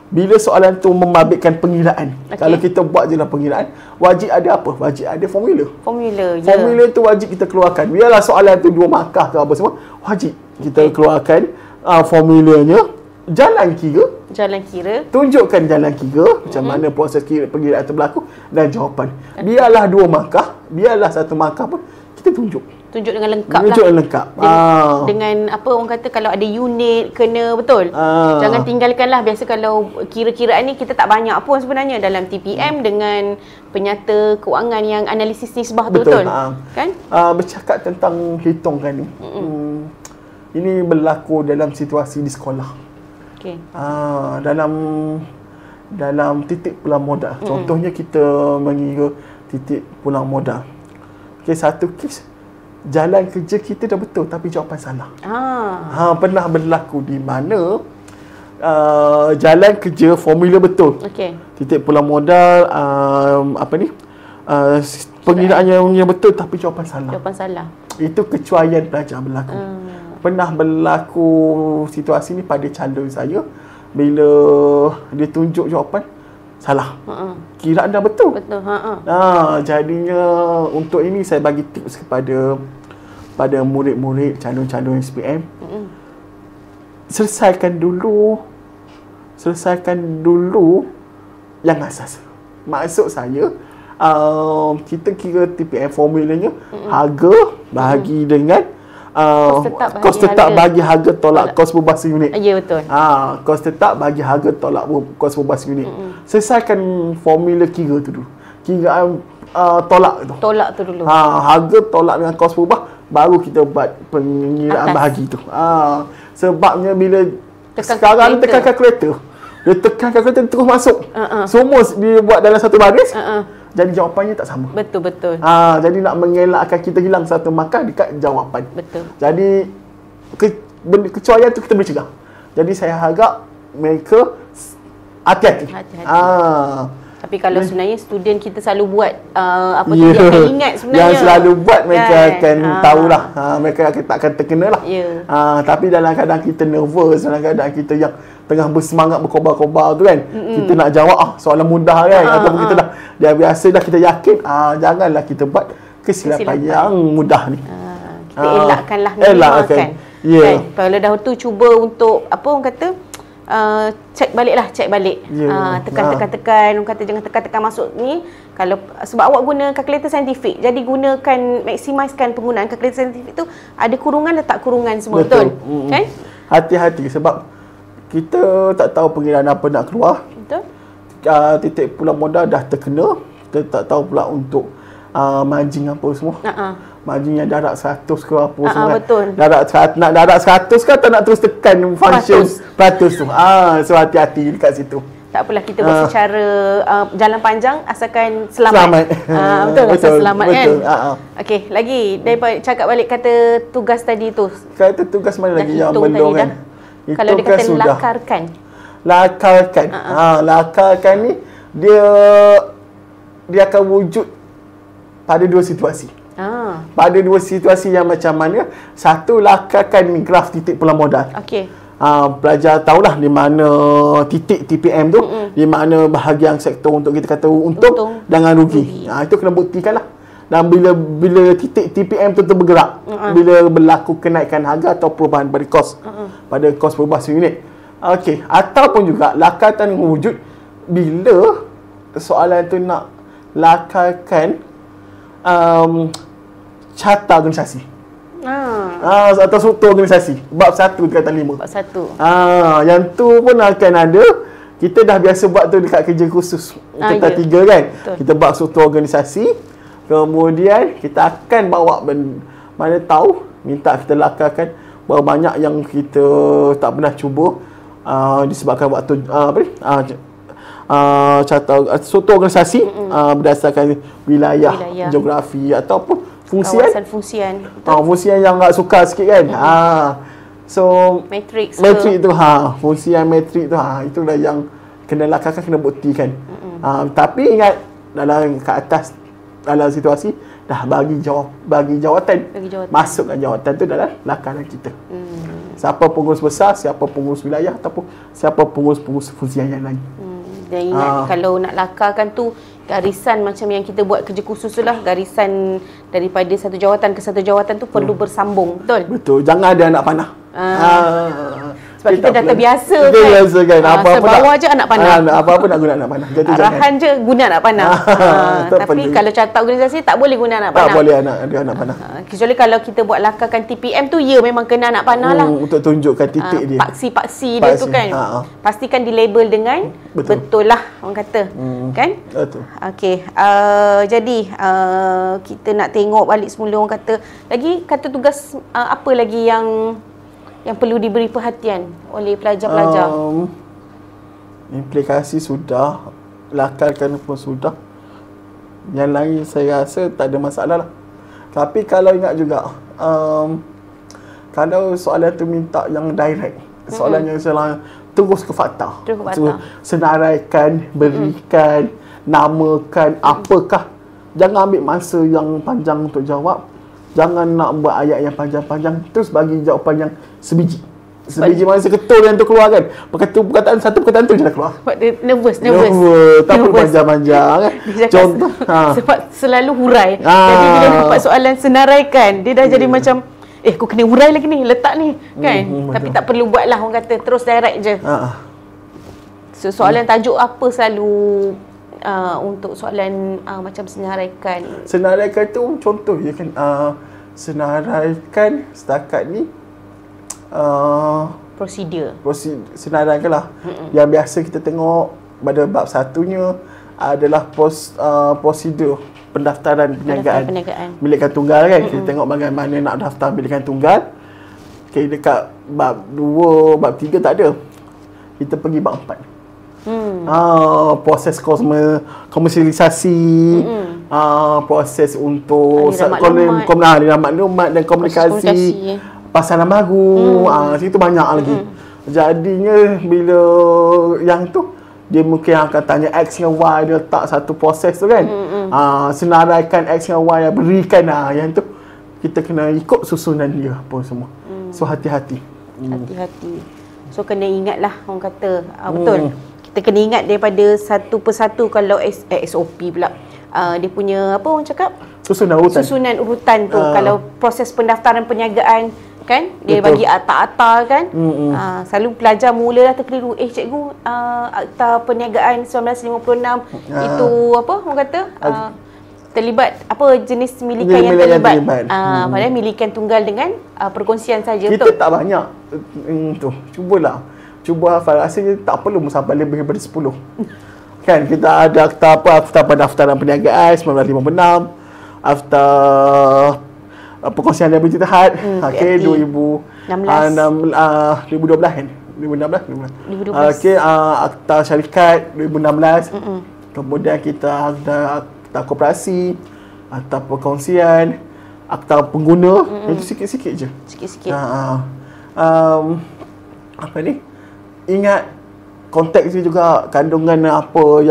Speaker 2: bila soalan tu membabitkan pengiraan. Kalau kita buat je lah pengiraan, wajib ada apa? Wajib ada formula. Formula tu wajib kita keluarkan. Biarlah soalan tu 2 markah ke apa semua, wajib kita keluarkan formulanya. Jalan kira. Tunjukkan jalan kira, macam mana proses pengiraan itu berlaku, dan jawapan. Biarlah 2 markah, biarlah 1 markah pun, kita tunjuk dengan lengkap.
Speaker 1: Dengan apa orang kata, kalau ada unit kena betul. Jangan tinggalkanlah. Biasa kalau kira-kiraan ni kita tak banyak pun sebenarnya dalam TPM dengan penyata keuangan yang analisis nisbah tu betul. Kan?
Speaker 2: Bercakap tentang hitungkan ni. Ini berlaku dalam situasi di sekolah. Dalam titik pulang modal. Contohnya kita mengira titik pulang modal. Satu kes jalan kerja kita dah betul tapi jawapan salah. Pernah berlaku di mana jalan kerja formula betul. Titik pulang modal pengiraan yang betul tapi jawapan salah. Itu kecuaian pelajar berlaku. Pernah berlaku situasi ni pada calon saya, bila dia tunjuk jawapan salah. Kiraan dah betul. Jadinya untuk ini saya bagi tips kepada murid-murid calon-calon SPM. Selesaikan dulu yang asas. Maksud saya, kita kira TPM formulanya harga bahagi dengan kos tetap bagi harga tolak kos berbahasa unit.
Speaker 1: Ya, betul.
Speaker 2: Kos tetap bagi harga tolak kos berbahasa unit. Selesaikan formula kira tu dulu. Kiraan tolak tu
Speaker 1: dulu.
Speaker 2: Harga tolak dengan kos berubah, baru kita buat pengiraan bahagi tu. Sebabnya bila sekarang tekan kalkulator, dia terus masuk. Semua dia buat dalam satu baris. Jadi jawapannya tak sama.
Speaker 1: Betul.
Speaker 2: Jadi nak mengelakkan kita hilang satu markah dekat jawapan.
Speaker 1: Betul.
Speaker 2: Jadi kecuaian tu kita boleh cegah. Jadi saya harap mereka hati-hati.
Speaker 1: Tapi kalau sebenarnya student kita selalu buat dia akan ingat sebenarnya.
Speaker 2: Yang selalu buat mereka akan tahulah. Mereka akan terkena lah. Tapi dalam keadaan kita nervous, dalam keadaan kita yang tengah bersemangat berkobar-kobar tu kan, kita nak jawab soalan mudah kan, ataupun kita dah biasa dah kita yakin, janganlah kita buat kesilapan yang mudah ni.
Speaker 1: Kita elakkanlah minimalkan. Kan? Kalau dah tu cuba untuk apa orang kata, cek balik. Tekan. Orang kata jangan tekan masuk ni. Kalau sebab awak guna kalkulator saintifik, jadi gunakan, maksimiskan penggunaan kalkulator saintifik tu, ada kurungan letak kurungan semua. Betul. Kan?
Speaker 2: Hati-hati sebab kita tak tahu pengiraan apa nak keluar.
Speaker 1: Betul.
Speaker 2: titik pulang modal dah terkena, kita tak tahu pula untuk margin apa semua. Margin yang darat 100 ke apa semua.
Speaker 1: Betul.
Speaker 2: Nak darat 100 ke atau nak terus tekan function peratus tu. So hati-hati dekat situ.
Speaker 1: Tak apalah, kita buat secara jalan panjang asalkan selamat. Betul, selamat kan. Okey, lagi daripada cakap balik kata tugas tadi tu.
Speaker 2: Kata tugas mana lagi yang belum kan?
Speaker 1: Kalau dia kata lakarkan.
Speaker 2: Lakarkan ni dia akan wujud pada dua situasi. Pada dua situasi yang macam mana? Satu, lakarkan graf titik pulang modal.
Speaker 1: Okey.
Speaker 2: Pelajar tahulah di mana titik TPM tu, di mana bahagian sektor untuk kita kata untung dengan rugi. Itu kena buktikan lah. Dan bila titik TPM tu bergerak, bila berlaku kenaikan harga atau perubahan pada kos, pada kos berubah unit. Okey, ataupun juga lakarkan wujud bila soalan tu nak lakarkan carta organisasi. Atau struktur organisasi. Bab 1 tingkatan 5.
Speaker 1: Bab 1.
Speaker 2: Yang tu pun akan ada. Kita dah biasa buat tu dekat kerja khusus tingkatan 3 kan. Betul. Kita buat struktur organisasi. Kemudian kita akan bawa mana tahu minta kita lakarkan berapa banyak yang kita tak pernah cuba disebabkan waktu struktur organisasi berdasarkan wilayah, geografi ataupun fungsian. Fungsian yang tak suka sikit kan. So
Speaker 1: matrix
Speaker 2: tu fungsian matrix tu itulah yang kena lakarkan, kena buktikan. Tapi ingat dalam ke atas dalam situasi dah bagi jawatan. Masukkan jawatan tu dalam lakaran kita. Siapa pengurus besar, siapa pengurus wilayah ataupun siapa pengurus fungsian yang lain.
Speaker 1: Dan ingat kalau nak lakarkan tu garisan macam yang kita buat kerja khusus tu lah, garisan daripada satu jawatan ke satu jawatan tu perlu bersambung. Betul.
Speaker 2: Jangan ada anak panah.
Speaker 1: Sebab kita dah terbiasa kan.
Speaker 2: Biasa kan.
Speaker 1: Sebawa je anak panah.
Speaker 2: Apa-apa nak guna anak panah.
Speaker 1: Arahan je guna anak panah. Tapi kalau carta organisasi tak boleh guna anak panah.
Speaker 2: Tak boleh anak panah.
Speaker 1: Kecuali kalau kita buat lakarkan TPM tu, memang kena anak panah lah.
Speaker 2: Untuk tunjukkan titik dia.
Speaker 1: Paksi dia tu kan. Pastikan di label dengan betul lah orang kata. Kan?
Speaker 2: Betul.
Speaker 1: Okey. Jadi kita nak tengok balik semula orang kata. Lagi kata tugas apa lagi yang perlu diberi perhatian oleh pelajar-pelajar?
Speaker 2: Implikasi sudah, lakarkan pun sudah. Yang lain saya rasa tak ada masalah lah. Tapi kalau ingat juga, kalau soalan tu minta yang direct, soalan yang terus ke fakta. Senaraikan, berikan, namakan, apakah. Jangan ambil masa yang panjang untuk jawab. Jangan nak buat ayat yang panjang-panjang. Terus bagi jawapan yang sebiji. Masa ketul yang tu keluar kan. Satu perkataan tu je dah keluar.
Speaker 1: Sebab dia nervous.
Speaker 2: Tak perlu panjang-panjang kan.
Speaker 1: Contoh. Sebab selalu hurai. Jadi bila dapat soalan senaraikan, dia dah jadi macam aku kena hurai lagi ni, letak ni kan. Tapi tak perlu buat lah orang kata. Terus direct je. So soalan tajuk apa selalu untuk soalan macam senaraikan?
Speaker 2: Senaraikan tu contoh je kan. Senaraikan setakat ni
Speaker 1: prosedur
Speaker 2: senaraikan lah. Yang biasa kita tengok pada bab satunya adalah prosedur pendaftaran perniagaan milikan tunggal kan. Kita tengok bagaimana nak daftar milikan tunggal. Okay, dekat bab 2, bab 3 tak ada. Kita pergi bab 4. Proses komersialisasi, proses untuk maklumat dan komunikasi, pasaran baru, situ banyak lagi. Jadinya bila yang tu dia mungkin akan tanya X dengan Y, dia letak satu proses tu kan. Senaraikan X dengan Y, berikan yang tu kita kena ikut susunan dia pun semua. So hati-hati.
Speaker 1: So kena ingatlah orang kata betul. Kita kena ingat daripada satu persatu. Kalau SOP pula, dia punya apa orang cakap, susunan urutan tu. Kalau proses pendaftaran perniagaan kan, dia bagi akta-akta kan. Selalu pelajar mula dah terkeliru. Cikgu, akta perniagaan 1956 itu apa orang kata, terlibat apa jenis milikan yang terlibat. Padahal milikan tunggal dengan perkongsian saja.
Speaker 2: Kita tak banyak tu. Cuba hafal. Rasanya tak perlu sampai lebih daripada 10. Kan kita ada akta pendaftaran perniagaan 1956, akta perkongsian liability terhad okey 2012 kan 2016. Okey, akta syarikat 2016. Kemudian kita ada akta koperasi, akta perkongsian, akta pengguna. Itu sikit-sikit je.
Speaker 1: Sikit-sikit.
Speaker 2: Apa ni? Ingat konteks dia juga, kandungan apa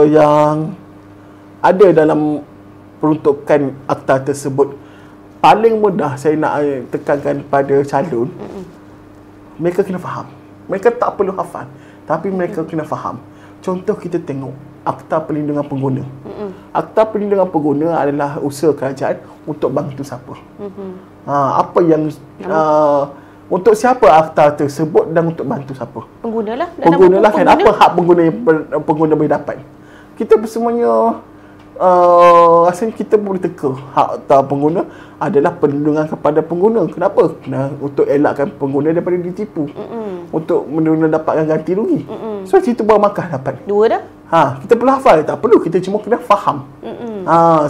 Speaker 2: yang ada dalam peruntukan akta tersebut. Paling mudah saya nak tekankan pada calon, mereka kena faham. Mereka tak perlu hafal, tapi mereka kena faham. Contoh kita tengok Akta Perlindungan Pengguna. Akta Perlindungan Pengguna adalah usaha kerajaan untuk bantu siapa. Apa yang untuk siapa akta tersebut dan untuk bantu siapa? Penggunalah kan. Apa hak pengguna boleh dapat? Kita semuanya rasanya kita boleh teka. Hak akta pengguna adalah perlindungan kepada pengguna. Kenapa? Untuk elakkan pengguna daripada ditipu. Untuk mendapatkan ganti rugi. So situ baru makan dapat.
Speaker 1: Dua dah.
Speaker 2: Kita perlu hafal, tak perlu, kita cuma kena faham.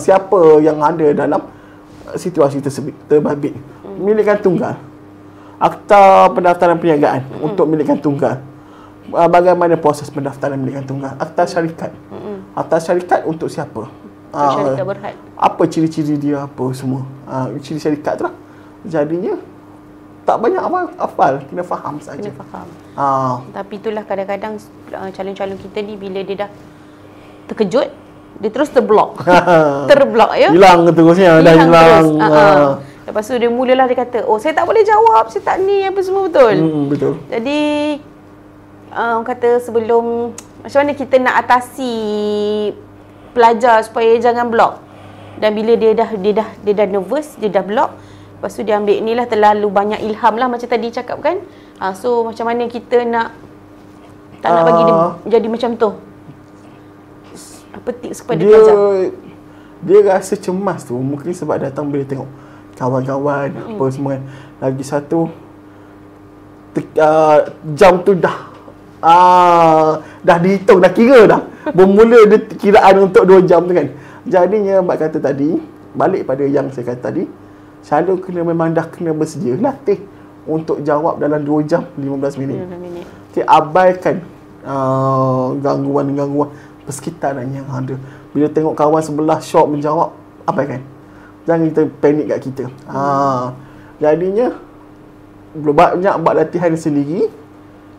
Speaker 2: Siapa yang ada dalam situasi terbabit. Milikan tunggal. Akta pendaftaran perniagaan untuk milikan tunggal. Bagaimana proses pendaftaran milikan tunggal? Akta syarikat. Akta syarikat untuk siapa?
Speaker 1: Syarikat berhad.
Speaker 2: Apa ciri-ciri dia, apa semua. Ciri syarikat tu lah. Jadinya tak banyak hafal, kena faham saja.
Speaker 1: Kena faham. Tapi itulah kadang-kadang calon-calon kita ni bila dia dah terkejut, dia terus terblok. Terblok ya. Hilang
Speaker 2: terusnya, dah hilang.
Speaker 1: Lepas tu dia mulalah dia kata, saya tak boleh jawab, saya tak ni, apa semua, betul?
Speaker 2: Betul.
Speaker 1: Jadi orang kata sebelum, macam mana kita nak atasi pelajar supaya jangan blok. Dan bila dia dah nervous, dia dah blok, lepas tu dia ambil ni lah, terlalu banyak ilham lah macam tadi cakap kan. So macam mana kita nak tak nak bagi dia jadi macam tu? Apa tips kepada pelajar?
Speaker 2: Dia rasa cemas tu mungkin sebab datang bila tengok kawan-kawan apa semua kan. Lagi satu jam tu dah dihitung, dah kira dah. Bermula dia kiraan untuk 2 jam tu kan. Jadinya Mak kata tadi, balik pada yang saya kata tadi, calon memang dah kena bersedia latih untuk jawab dalam 2 jam 15 minit. Okay, abaikan gangguan-gangguan persekitaran yang ada. Bila tengok kawan sebelah syok menjawab, abaikan. Jangan kita panik kat kita. Jadinya banyak buat latihan sendiri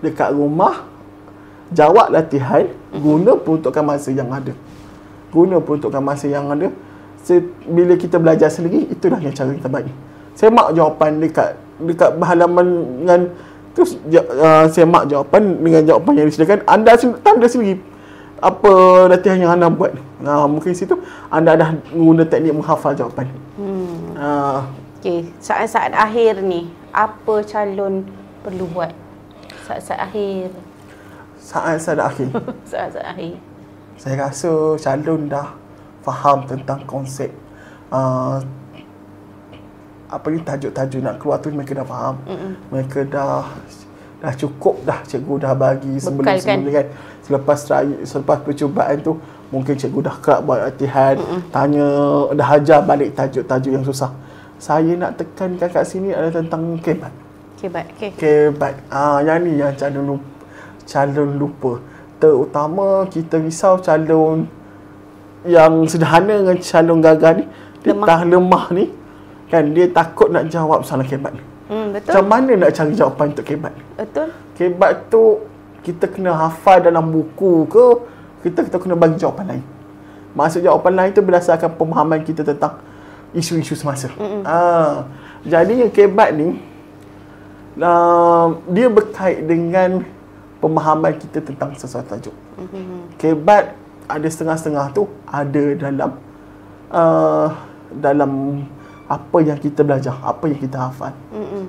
Speaker 2: dekat rumah. Jawab latihan, guna peruntukan masa yang ada. Bila kita belajar sendiri, itulah yang cara yang terbaik. Semak jawapan dekat halaman dengan terus semak jawapan dengan jawapan yang disediakan. Anda tanda sendiri apa latihan yang anda buat. Mungkin situ anda dah guna teknik menghafal jawapan.
Speaker 1: Okey, saat-saat akhir ni, apa calon perlu buat? Saat-saat akhir.
Speaker 2: Saat-saat akhir.
Speaker 1: Saat-saat akhir.
Speaker 2: Saya rasa calon dah faham tentang konsep apa ni, tajuk-tajuk nak keluar tu mereka dah faham. Mereka dah cukup dah, cikgu dah bagi sebelum-sebelum kan. Selepas percubaan tu mungkin cikgu dah kerap buat latihan, tanya, dah ajar balik tajuk-tajuk yang susah. Saya nak tekankan kat sini adalah tentang kebat. Kebat. Yang ni yang calon lupa. Terutama kita risau calon yang sederhana dengan calon gagah ni, dia lemah ni kan, dia takut nak jawab soalan kebat ni.
Speaker 1: Betul.
Speaker 2: Macam mana nak cari jawapan untuk kebat?
Speaker 1: Betul.
Speaker 2: Kebat tu kita kena hafal dalam buku ke, kita kena bagi jawapan lain. Maksud jawapan lain tu berdasarkan pemahaman kita tentang isu-isu semasa. Jadinya kebat ni dia berkait dengan pemahaman kita tentang sesuatu tajuk. Kebat ada setengah-setengah tu ada dalam apa yang kita belajar, apa yang kita hafal.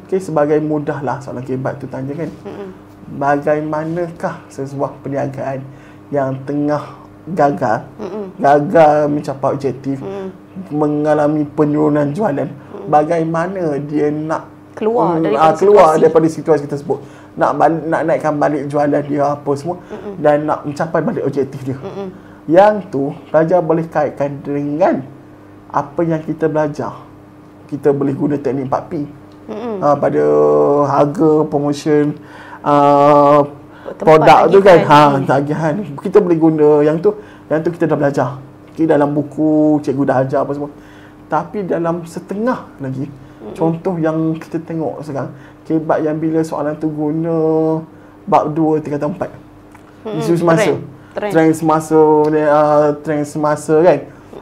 Speaker 2: Okay, sebagai mudahlah soalan kebat tu tanya kan. Bagaimanakah sebuah perniagaan yang tengah gagal mencapai objektif, mengalami penurunan jualan, bagaimana dia nak keluar daripada situasi tersebut? nak naikkan balik jualan dia apa semua dan nak mencapai balik objektif dia. Yang tu pelajar boleh kaitkan dengan apa yang kita belajar. Kita boleh guna teknik 4P. Pada harga, promotion, produk tu kan, tagihan. Kita boleh guna yang tu kita dah belajar. Dalam buku cikgu dah ajar apa semua. Tapi dalam setengah lagi, contoh yang kita tengok sekarang, bab yang bila soalan tu guna bab 2, 3 atau 4. Isu semasa. Trend semasa kan.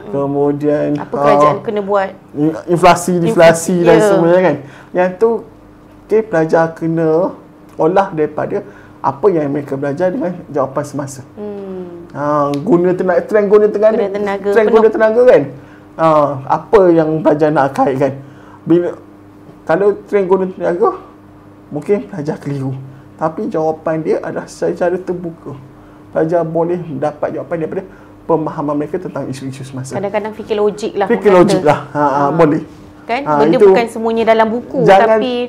Speaker 2: Kemudian
Speaker 1: apa kerajaan kena buat?
Speaker 2: Inflasi, deflasi dan semuanya kan. Yang tu pelajar kena olah daripada apa yang mereka belajar dengan jawapan semasa. Guna tenaga kan. Apa yang pelajar nak kaitkan. Kalau trend guna tenaga, mungkin pelajar keliru. Tapi jawapan dia adalah secara terbuka. Pelajar boleh dapat jawapan daripada pemahaman mereka tentang isu-isu semasa.
Speaker 1: Kadang-kadang fikir logik lah.
Speaker 2: Boleh.
Speaker 1: Kan? Benda bukan semuanya dalam buku, tapi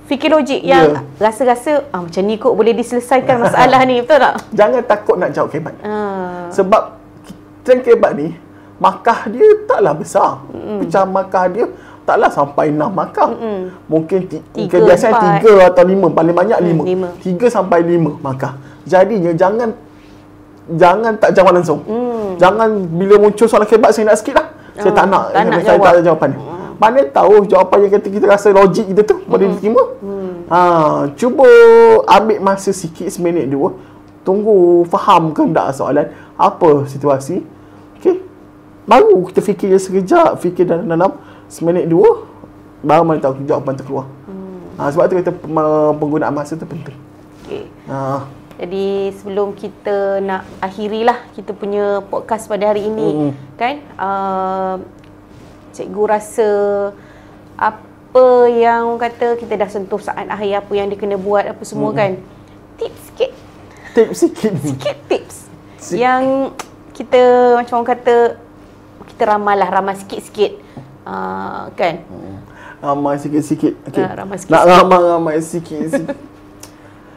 Speaker 1: fikir logik yang rasa-rasa macam ni kot boleh diselesaikan masalah ni, betul tak?
Speaker 2: Jangan takut nak jawab kebat. Sebab trend kebat ni, markah dia taklah besar. Pecah markah dia taklah sampai 6 markah. Mungkin biasanya 3 atau 5, paling banyak 5. 3 sampai 5 markah. Jadinya jangan tak jawab langsung. Jangan bila muncul soalan kebat saya nak skip lah. Saya tak nak saya tak ada jawapan. Mana tahu jawapan yang kita rasa logik kita tu boleh diterima. Cuba ambil masa sikit, seminit 2. Tunggu faham kehendak soalan, apa situasi. Okey. Baru kita fikir sekejap, fikir dalam seminit 2, baru mana tahu jawapan tu keluar. Sebab tu kita penggunaan masa tu penting.
Speaker 1: Okey. Jadi sebelum kita nak akhirilah kita punya podcast pada hari ini, kan? Cikgu rasa apa yang kata kita dah sentuh saat akhir, apa yang dia kena buat apa semua kan. Tips sikit. Sikit tips. Yang kita macam orang kata kita ramal sikit-sikit. Kan?
Speaker 2: Ramal sikit-sikit. Okey.
Speaker 1: Nak
Speaker 2: ramal sikit-sikit.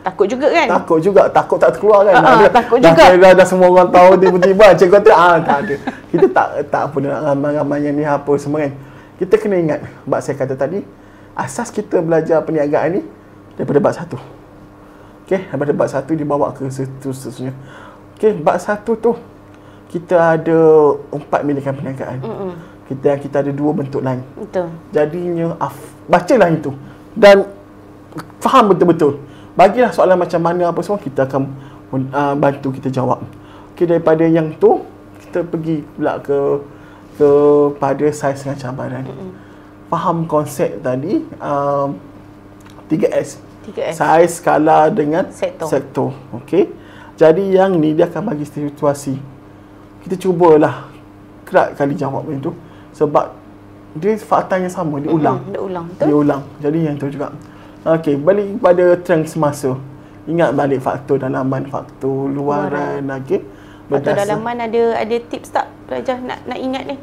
Speaker 1: Takut juga kan?
Speaker 2: Takut tak terkeluar kan?
Speaker 1: Takut juga.
Speaker 2: Dah semua orang tahu tiba-tiba cikgu kata tak ada. Kita tak apa nak ramal-ramal yang ni apa semua kan. Kita kena ingat, bab saya kata tadi, asas kita belajar perniagaan ni daripada bab 1. Okey, daripada bab 1 dibawa ke seterusnya. Okey, bab 1 tu kita ada 4 milikan perniagaan. Kita ada 2 bentuk lain. Betul. Jadinya bacalah itu dan faham betul-betul. Bagilah soalan macam mana apa semua, kita akan bantu kita jawab. Okey, daripada yang tu kita pergi pula kepada saiz dengan cabaran. Faham konsep tadi 3S. Saiz, skala dengan sektor. Okey. Jadi yang ni dia akan bagi situasi. Kita cubalah kerap kali jawab benda tu sebab dia fakta yang sama, dia ulang. Dia ulang. Jadi yang tu juga. Okey, balik pada trend semasa. Ingat balik faktor dalaman, faktor luaran. Okey.
Speaker 1: Faktor dalaman ada tips tak pelajar nak ingat ni?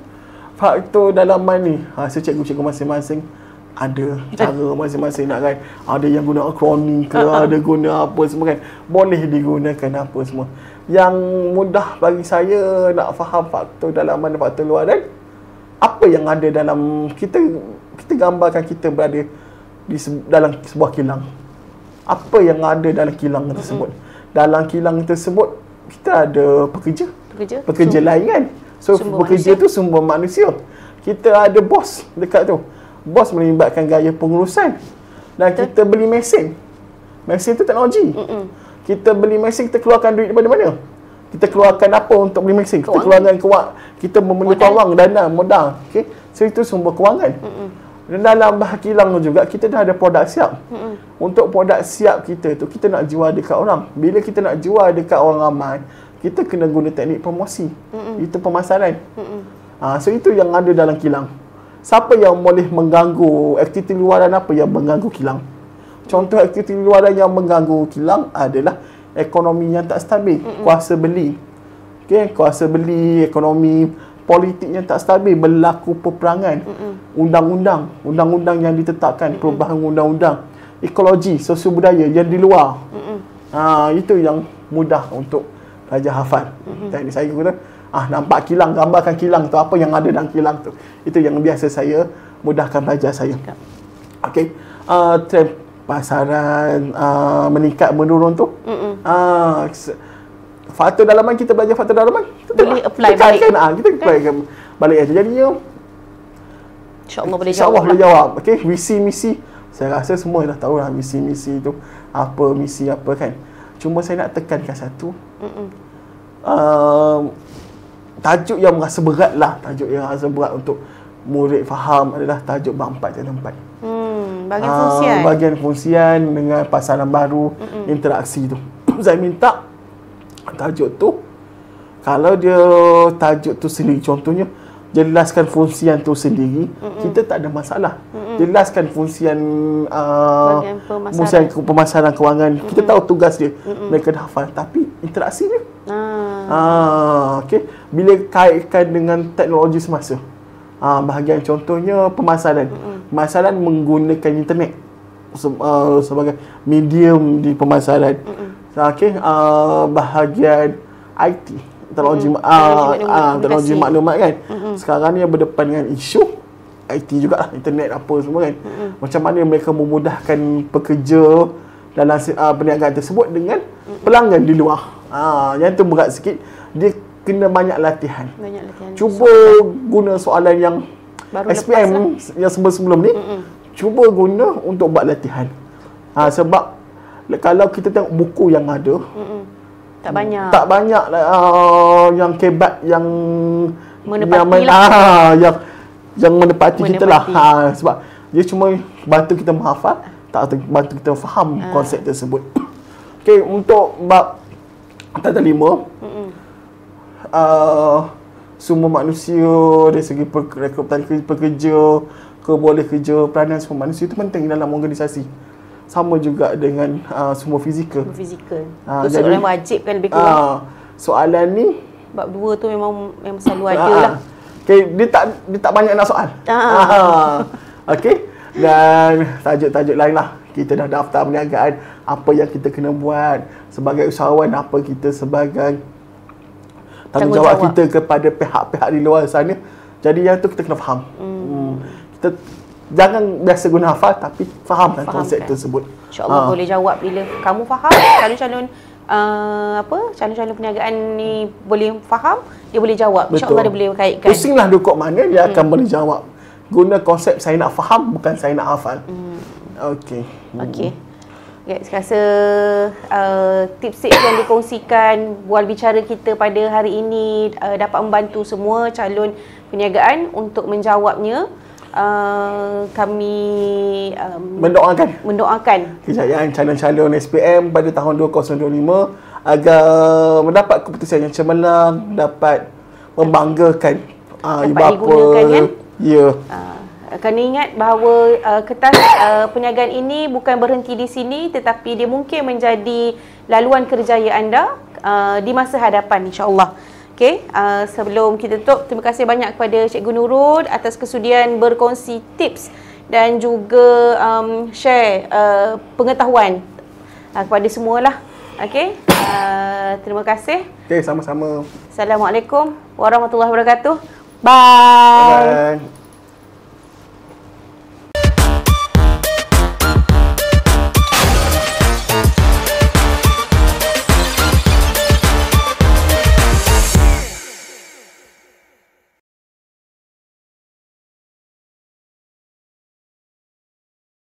Speaker 2: Faktor dalaman ni, cikgu-cikgu masing-masing ada cara masing-masing nak kan. Ada yang guna akronim ke, ada guna apa semua kan. Boleh digunakan apa semua. Yang mudah bagi saya nak faham faktor dalaman dan faktor luaran, apa yang ada dalam kita gambarkan kita berada dalam sebuah kilang. Apa yang ada dalam kilang tersebut? Dalam kilang tersebut kita ada pekerja lain kan. So pekerja tu sumber manusia. Kita ada bos dekat tu. Bos melibatkan gaya pengurusan. Dan kita beli mesin. Mesin tu teknologi. Kita beli mesin, kita keluarkan duit daripada mana? Kita keluarkan apa untuk beli mesin? Kita keluarkan kita memerlukan wang, dana, modal. Okay? So itu sumber kewangan. Dan dalam kilang juga kita dah ada produk siap. Untuk produk siap kita tu kita nak jual dekat orang. Bila kita nak jual dekat orang ramai, kita kena guna teknik promosi. Itu pemasaran. So itu yang ada dalam kilang. Siapa yang boleh mengganggu aktiviti luaran, apa yang mengganggu kilang? Contoh aktiviti luaran yang mengganggu kilang adalah ekonomi yang tak stabil, kuasa beli. Okey, kuasa beli, ekonomi, politik yang tak stabil, berlaku peperangan, undang-undang yang ditetapkan, perubahan undang-undang ekologi, sosial budaya yang di luar. Itu yang mudah untuk pelajar hafal. Teknik saya guna nampak kilang, gambarkan kilang tu, apa yang ada dalam kilang tu. Itu yang biasa saya mudahkan pelajar saya. Okey. Trend pasaran meningkat menurun tu. Faktor dalaman, kita belajar faktor dalaman, kita
Speaker 1: boleh apply balik.
Speaker 2: Kita apply balik aja. Jadinya
Speaker 1: InsyaAllah boleh
Speaker 2: InsyaAllah
Speaker 1: jawab.
Speaker 2: boleh jawab. Okey, misi. Saya rasa semua dah tahu lah misi tu apa, misi apa kan. Cuma saya nak tekankan satu. Tajuk yang rasa berat lah, tajuk yang rasa berat untuk murid faham adalah tajuk bab 4 channel 4.
Speaker 1: Bahagian fungsian.
Speaker 2: Bahagian fungsian dengan pasaran baru, interaksi tu. Saya minta tajuk tu, kalau dia tajuk tu sendiri, contohnya jelaskan fungsian tu sendiri, kita tak ada masalah. Jelaskan fungsian pemasaran kewangan, kita tahu tugas dia, mereka dah hafal, tapi interaksi dia. Okey, bila kaitkan dengan teknologi semasa, bahagian contohnya pemasaran. Pemasaran menggunakan internet sebagai medium di pemasaran. Okey, bahagian IT, teknologi maklumat kan. Sekarang ni yang berdepan dengan isu IT juga lah, internet apa semua kan. Macam mana mereka memudahkan pekerja dalam perniagaan tersebut dengan pelanggan di luar. Yang tu berat sikit. Dia kena banyak latihan. Cuba guna soalan yang baru SPM yang sebelum ni. Cuba guna untuk buat latihan. Sebab kalau kita tengok buku yang ada, tak banyak yang kebat yang menepati yang menepati kita lah. Sebab dia cuma bantu kita menghafal, tak bantu kita faham konsep tersebut. Okey, untuk bab tata 5, semua manusia dari segi rekrutasi pekerja, boleh kerja, peranan semua manusia itu penting dalam organisasi. Sama juga dengan semua fizikal.
Speaker 1: Itu soalan wajib kan lebih kurang.
Speaker 2: Soalan ni
Speaker 1: bab 2 tu memang selalu ada lah.
Speaker 2: Okay, dia tak banyak nak soal. Okey. Dan tajuk-tajuk lain lah. Kita dah daftar perniagaan, apa yang kita kena buat sebagai usahawan, apa kita sebagai tanggungjawab kita kepada pihak-pihak di luar sana. Jadi yang tu kita kena faham. Kita jangan biasa guna hafal, tapi fahamkan konsep tersebut.
Speaker 1: InsyaAllah boleh jawab bila kamu faham. Calon-calon calon-calon perniagaan ni boleh faham, dia boleh jawab. InsyaAllah dia boleh kaitkan.
Speaker 2: Pusinglah dia kok mana, dia akan boleh jawab. Guna konsep saya nak faham, bukan saya nak hafal. Okey. Saya rasa tips-tips yang dikongsikan, bual bicara kita pada hari ini dapat membantu semua calon perniagaan untuk menjawabnya. Kami mendoakan kejayaan calon-calon SPM pada tahun 2025 agar mendapat keputusan yang cemerlang, dapat membanggakan ibu bapa. Ya.
Speaker 1: Kena ingat bahawa kertas perniagaan ini bukan berhenti di sini, tetapi dia mungkin menjadi laluan kerjaya anda di masa hadapan, insya-Allah. Okey, sebelum kita tutup, terima kasih banyak kepada Cikgu Nurul atas kesudian berkongsi tips dan juga share pengetahuan kepada semualah. Okey, terima kasih.
Speaker 2: Okey, sama-sama.
Speaker 1: Assalamualaikum warahmatullahi wabarakatuh. Bye.